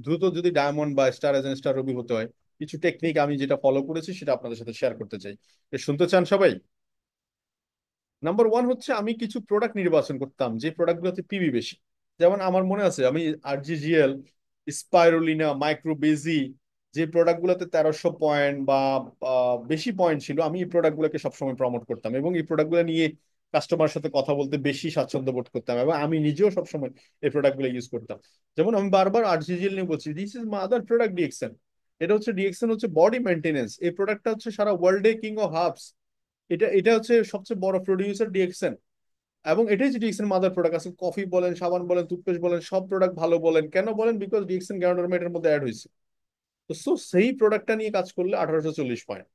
দ্রুত যদি ডায়মন্ড বা স্টার এজেন্ট স্টার রবি হতে হয়, কিছু টেকনিক আমি যেটা ফলো করেছি সেটা আপনাদের সাথে শেয়ার করতে চাই। শুনতে চান সবাই? নাম্বার 1 হচ্ছে আমি কিছু প্রোডাক্ট নির্বাচন করতাম যে প্রোডাক্টগুলোতে পিবি বেশি। যেমন আমার মনে আছে আমি আরজিজিএল, স্পাইরুলিনা, মাইক্রোবেজি, যে প্রোডাক্টগুলোতে 1300 পয়েন্ট বা বেশি পয়েন্ট ছিল, আমি এই প্রোডাক্টগুলোকে সবসময় প্রমোট করতাম এবং এই প্রোডাক্টগুলো নিয়ে কাস্টমার সাথে কথা বলতে বেশি স্বাচ্ছন্দ্য বোধ করতাম, এবং আমি নিজেও সবসময় এই প্রোডাক্টগুলো ইউজ করতাম। যেমন আমি বারবার আরজিজিএল নিয়ে বলছি, this is mother product DXN. এটা হচ্ছে ডিএক্সএন হচ্ছে বডি মেনটেনেন্স, এই প্রোডাক্টটা হচ্ছে সারা ওয়ার্ল্ডে কিং অফ হার্বস। এটা এটা হচ্ছে সবচেয়ে বড় প্রডিউসার ডিএক্সএন, এবং এটাই যে ডিএক্সএন মাদার প্রোডাক্ট আছে। কফি বলেন, সাবান বলেন, টুথপেস্ট বলেন, সব প্রোডাক্ট ভালো বলেন, কেন বলেন? বিকজ ডিএক্সএন গ্যানোডার্মা এটার মধ্যে অ্যাড হয়েছে। তো সো সেই প্রোডাক্টটা নিয়ে কাজ করলে 1840 পয়েন্ট।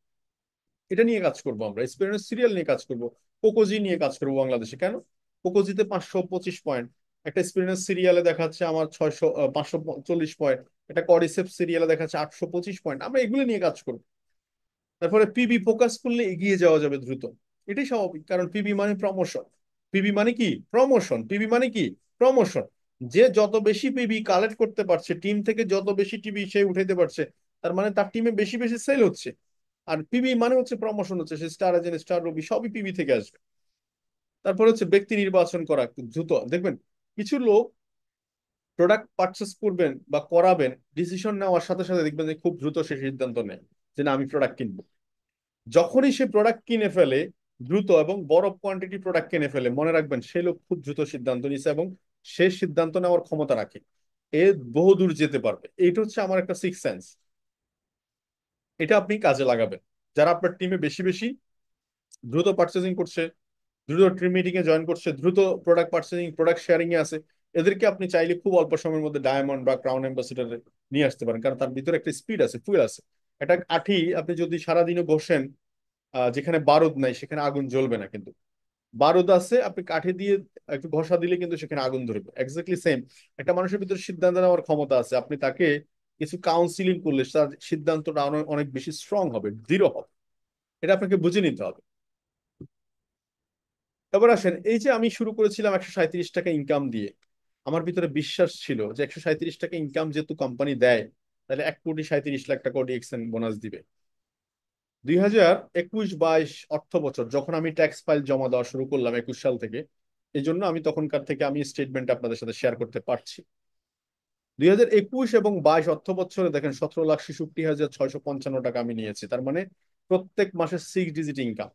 এটা নিয়ে কাজ করবো আমরা, এক্সপিরিয়েন্স সিরিয়াল নিয়ে কাজ করবো, কোকোজি নিয়ে কাজ করবো বাংলাদেশে। কেন? কোকোজিতে 525 পয়েন্ট, একটা এক্সপিরিয়েন্স সিরিয়ালে দেখাচ্ছে আমার 540 পয়েন্ট, একটা কডিসেপ সিরিয়ালে দেখাচ্ছে 825 পয়েন্ট। আমরা এগুলো নিয়ে কাজ করবো। তারপরে পিবি ফোকাস করলে এগিয়ে যাওয়া যাবে দ্রুত। এটাই স্বাভাবিক, কারণ পিবি মানে প্রমোশন। পিবি মানে কি? প্রমোশন। পিবি মানে কি? প্রমোশন। যে যত বেশি পিবি কালেক্ট করতে পারছে, টিম থেকে যত বেশি টিবি সে উঠাইতে পারছে, তার মানে তার টিমে বেশি বেশি সেল হচ্ছে। আর পিবি মানে হচ্ছে প্রমোশন, হচ্ছে সে স্টার এজেন্ট, স্টার রবি, সবই পিবি থেকে আসবে। তারপর হচ্ছে ব্যক্তি নির্বাচন করা দ্রুত। দেখবেন কিছু লোক প্রোডাক্ট পারচেস করবেন বা করাবেন, ডিসিশন নেওয়ার সাথে সাথে দেখবেন যে খুব দ্রুত সে সিদ্ধান্ত নেয় যে না আমি প্রোডাক্ট কিনবো। যখনই সে প্রোডাক্ট কিনে ফেলে দ্রুত এবং বড় কোয়ান্টিটি প্রোডাক্ট কিনে ফেলে, মনে রাখবেন সে লোক খুব দ্রুত সিদ্ধান্ত নিছে এবং সে সিদ্ধান্ত নেওয়ার ক্ষমতা রাখে। এ বহুদূর যেতে পারবে। এইটা হচ্ছে আমার একটা সিক্স সেন্স। এটা আপনি কাজে লাগাবেন। যারা আপনার টিমে বেশি বেশি দ্রুত পার্চেসিং করছে, দ্রুত টিম মিটিং এ জয়েন করছে, দ্রুত প্রোডাক্ট পার্চেসিং প্রোডাক্ট শেয়ারিং এ আছে, এদেরকে আপনি চাইলে খুব অল্প সময়ের মধ্যে ডায়মন্ড বা ক্রাউন অ্যাম্বাসিডারে নিয়ে আসতে পারেন, কারণ তার ভিতরে একটা স্পিড আছে, ফুয়েল আছে। এটা কাঠি আপনি যদি সারাদিনও ঘষেন, যেখানে বারুদ নাই সেখানে আগুন জ্বলবে না, কিন্তু বারুদ আছে, আপনি কাঠি দিয়ে একটু ঘষা দিলে কিন্তু সেখানে আগুন ধরবে। এক্স্যাক্টলি সেম, একটা মানুষের ভিতরে সিদ্ধান্ত নেওয়ার ক্ষমতা আছে, আপনি তাকে কিছু কাউন্সিলিং করলে তার সিদ্ধান্তটা অনেক অনেক বেশি স্ট্রং হবে, দৃঢ় হবে। এটা আপনাকে বুঝে নিতে হবে। তারপর আসেন, এই যে আমি শুরু করেছিলাম 137 টাকা ইনকাম দিয়ে, আমার ভিতরে বিশ্বাস ছিল যে 137 টাকা ইনকাম যেহেতু কোম্পানি দেয়, তাহলে 1,37,00,000 টাকা ডিএক্সএন বোনাস দিবে। 2021-22 অর্থ বছর যখন আমি ট্যাক্স ফাইল জমা দেওয়া শুরু করলাম 21 সাল থেকে, এই জন্য আমি তখনকার থেকে আমি স্টেটমেন্ট আপনাদের সাথে শেয়ার করতে পারছি। 2021 এবং 22 অর্থ বছরে দেখেন 17,66,655 টাকা আমি নিয়েছি। তার মানে প্রত্যেক মাসে 6 ডিজিট ইনকাম।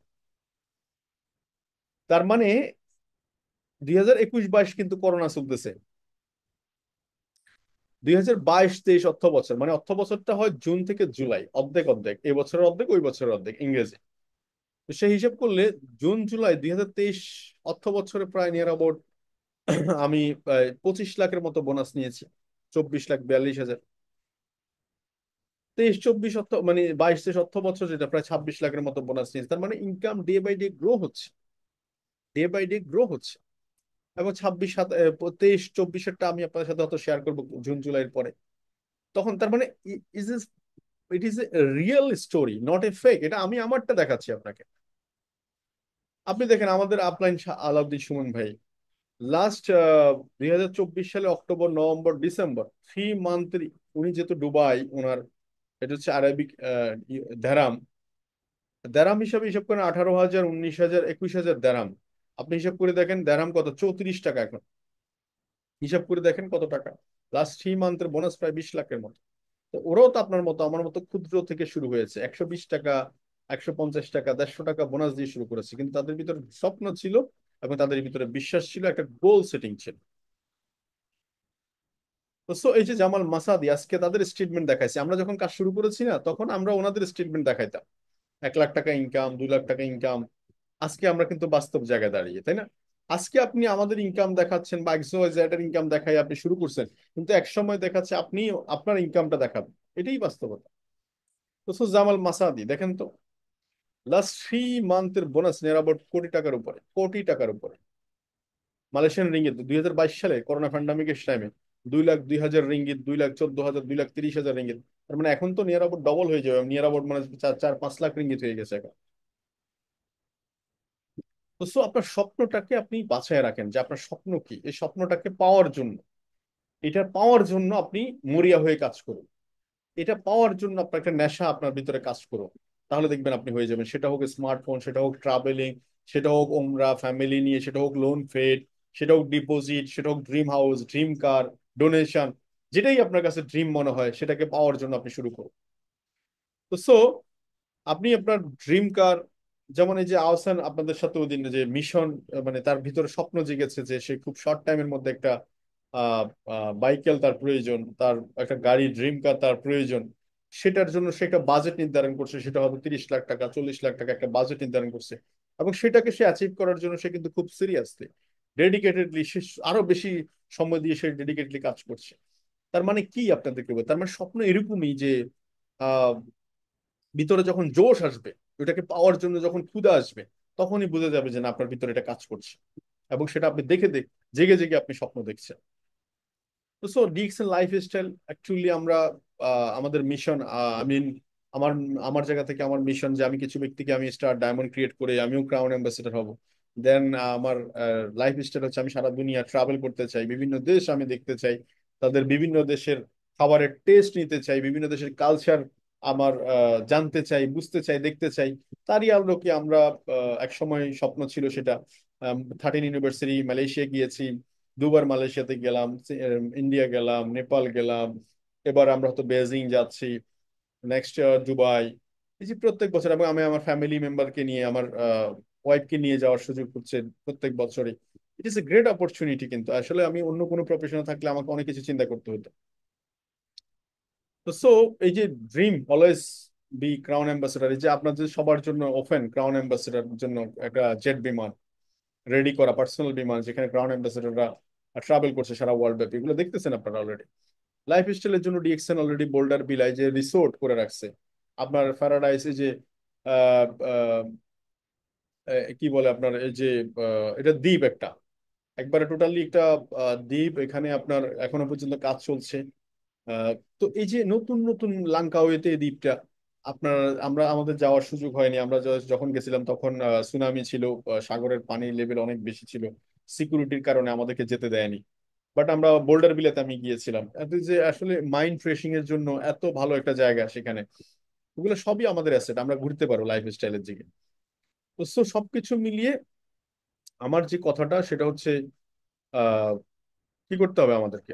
তার মানে 2021-22 কিন্তু করোনা চলতেছে। 2022-23 অর্থ বছর মানে অর্থ বছরটা হয় জুন থেকে জুলাই, অর্ধেক অর্ধেক, এই বছরের অর্ধেক ওই বছরের অর্ধেক ইংরেজি। তো সেই হিসাব করলে জুন জুলাই 2023 অর্থ বছরে প্রায় নিয়ার অ্যাবাউট আমি 25 লাখের মতো বোনাস নিয়েছি। 24,42,000। 23-24 অর্থ মানে 22-23 অর্থ বছর যেটা প্রায় 26 লাখের মতো বোনাস নিয়েছি। তার মানে income day by day grow হচ্ছে, ডে বাই ডে গ্রো হচ্ছে। এবং 23-24-এরটা আমি আপনাদের সাথে হয়তো শেয়ার করবো জুন জুলাইয়ের পরে। তখন তার মানে is it is a real story, not a fake. এটা আমি আমারটা দেখাচ্ছি আপনাকে। আপনি দেখেন আমাদের আপলাইন আলাউদ্দিন সুমন ভাই, লাস্ট 2024 সালে অক্টোবর নভেম্বর ডিসেম্বর 3 মান্থের, উনি যেহেতু দুবাই, ওনার এটা হচ্ছে আরবিক দেরাম। দেরাম হিসাবে হিসাব করেন 18,000, 19,000, 21,000 দেরাম। আপনি হিসাব করে দেখেন দেরাম কত, 34 টাকা এখন। হিসাব করে দেখেন কত টাকা। লাস্ট 3 মান্থের বোনাস প্রায় 20 লাখের মতো। তো ওরাও তো আপনার মতো আমার মতো ক্ষুদ্র থেকে শুরু হয়েছে, 120 টাকা, 150 টাকা, 150 টাকা বোনাস দিয়ে শুরু করেছে, কিন্তু তাদের ভিতরে স্বপ্ন ছিল এবং তাদের ভিতরে বিশ্বাস ছিল, একটা গোল সেটিং ছিল। তো সো এই যে জামাল মাসাদি আজকে তাদের স্টেটমেন্ট দেখাইছে, আমরা যখন কাজ শুরু করেছি না তখন আমরা ওনাদের স্টেটমেন্ট দেখাইতাম 1 লাখ টাকা ইনকাম, 2 লাখ টাকা ইনকাম। আজকে আমরা কিন্তু বাস্তব জায়গায় দাঁড়িয়ে, তাই না? আজকে আপনি আমাদের ইনকাম দেখাচ্ছেন বা এক্সওয়াইজেড ইনকাম দেখাই আপনি শুরু করছেন, কিন্তু এক সময় দেখাচ্ছে আপনি আপনার ইনকামটা দেখাবেন। এটাই বাস্তবতা। তো সো জামাল মাসাদি দেখেন তো, লাস্ট 3 মান্থের বোনাস নিয়ার অ্যাবাউট কোটি টাকার উপরে, কোটি টাকার উপরে। মালয়েশিয়ান রিঙ্গিত 2022 সালে করোনা প্যান্ডামিকের টাইমে 2,02,000 রিঙ্গিত, 2,14,000, 2,30,000 রিঙ্গিত। তার মানে এখন তো নিয়ার অ্যাবাউট ডবল হয়ে যাবে, নিয়ার অ্যাবাউট মানে 4-5 লাখ রিঙ্গিত হয়ে গেছে এখন। তো সো আপনার স্বপ্নটাকে আপনি বাছায় রাখেন যে আপনার স্বপ্ন কি, এই স্বপ্নটাকে পাওয়ার জন্য, এটা পাওয়ার জন্য আপনি মরিয়া হয়ে কাজ করুন। এটা পাওয়ার জন্য আপনার একটা নেশা আপনার ভিতরে কাজ করুন। তাহলে দেখবেন আপনি হয়ে যাবেন। সেটা হোক স্মার্টফোন, সেটা হোক ট্রাভেলিং, সেটা হোক ওমরা ফ্যামিলি নিয়ে, সেটা হোক লোন ফেড, সেটা হোক ডিপোজিট, সেটা হোক ড্রিম হাউস, ড্রিম কার, ডোনেশন, যেটাই আপনার কাছে ড্রিম মনে হয় সেটাকে পাওয়ার জন্য আপনি শুরু করুন। তো সো আপনি আপনার ড্রিম কার, যেমন এই যে আহসান আপনাদের সাথে ওই দিন যে মিশন, মানে তার ভিতরে স্বপ্ন জেগেছে যে সে খুব শর্ট টাইমের মধ্যে একটা আহ বাইকেল তার প্রয়োজন, তার একটা গাড়ি ড্রিম কার তার প্রয়োজন। সেটার জন্য সে একটা বাজেট নির্ধারণ করছে, সেটা হয়তো 30 লাখ টাকা, 40 লাখ টাকা একটা বাজেট নির্ধারণ করছে। এবং সেটাকে সে অ্যাচিভ করার জন্য সে কিন্তু খুব সিরিয়াসলি, ডেডিকেটেডলি, সে আরো বেশি সময় দিয়ে সে ডেডিকেটলি কাজ করছে। তার মানে কি আপনাদেরকে বলবো, তার মানে স্বপ্ন এরকমই যে আহ ভিতরে যখন জোশ আসবে, ওটাকে পাওয়ার জন্য যখন ক্ষুধা আসবে, তখনই বুঝে যাবে যে না, আপনার ভিতরে এটা কাজ করছে, এবং সেটা আপনি দেখে জেগে জেগে আপনি স্বপ্ন দেখছেন। তো so DXL life style actually আমরা আমাদের মিশন, আই মিন আমার আমার জায়গা থেকে আমার মিশন যে আমি কিছু ব্যক্তিকে আমি স্টার ডায়মন্ড ক্রিয়েট করে আমিও ক্রাউন অ্যাম্বাসেডর হব। দেন আমার লাইফ স্টাইল হচ্ছে আমি সারা দুনিয়া ট্রাভেল করতে চাই, বিভিন্ন দেশ আমি দেখতে চাই, তাদের বিভিন্ন দেশের খাবারের টেস্ট নিতে চাই, বিভিন্ন দেশের কালচার আমার জানতে চাই, বুঝতে চাই, দেখতে চাই। তারই আলোকে আমরা এক সময় স্বপ্ন ছিল সেটা, 13 ইউনিভার্সিটি মালয়েশিয়া গিয়েছি, দুবার মালয়েশিয়াতে গেলাম, ইন্ডিয়া গেলাম, নেপাল গেলাম, এবার আমরা হয়তো বেজিং যাচ্ছি, নেক্সট দুবাই। এই যে প্রত্যেক বছর, এবং আমি আমার ফ্যামিলি মেম্বারকে নিয়ে, আমার ওয়াইফকে নিয়ে যাওয়ার সুযোগ হচ্ছে প্রত্যেক বছরই। ইট ইস এ গ্রেট অপরচুনিটি, কিন্তু আসলে আমি অন্য কোনো প্রফেশনে থাকলে আমাকে অনেক কিছু চিন্তা করতে হতো। তো সো এই যে dream always be crown ambassador, এই যে আপনাদের সবার জন্য ওপেন ক্রাউন অ্যাম্বাসেডার জন্য একটা জেট বিমান রেডি করা, পার্সোনাল বিমান, যেখানে ক্রাউন অ্যাম্বাসেডররা ট্রাভেল করছে সারা ওয়ার্ল্ড ব্যাপী, এগুলো দেখতেছেন আপনারা অলরেডি। লাইফ স্টাইলের জন্য ডিএক্সএন অলরেডি বোল্ডার বিলায় যে রিসোর্ট করে রাখছে, আপনার প্যারাডাইসে যে আহ, আহ, কি বলে আপনার এই যে এটা দ্বীপ একটা, একবারে টোটালি একটা দ্বীপ, এখানে আপনার এখনো পর্যন্ত কাজ চলছে। আহ, তো এই যে নতুন নতুন লাঙ্কাওয়েতে এই দ্বীপটা আপনার, আমরা আমাদের যাওয়ার সুযোগ হয়নি। আমরা যখন গেছিলাম তখন সুনামি ছিল, সাগরের পানির লেভেল অনেক বেশি ছিল, সিকিউরিটির কারণে আমাদেরকে যেতে দেয়নি। বাট আমরা বোল্ডার বিলেতে আমি গিয়েছিলাম, এত যে আসলে মাইন্ড ফ্রেশিং এর জন্য এত ভালো একটা জায়গা সেখানে, ওগুলো সবই আমাদের অ্যাসেট, আমরা ঘুরতে পারবো লাইফ স্টাইলের দিকে। তো সো সবকিছু মিলিয়ে আমার যে কথাটা সেটা হচ্ছে, আহ কি করতে হবে আমাদেরকে,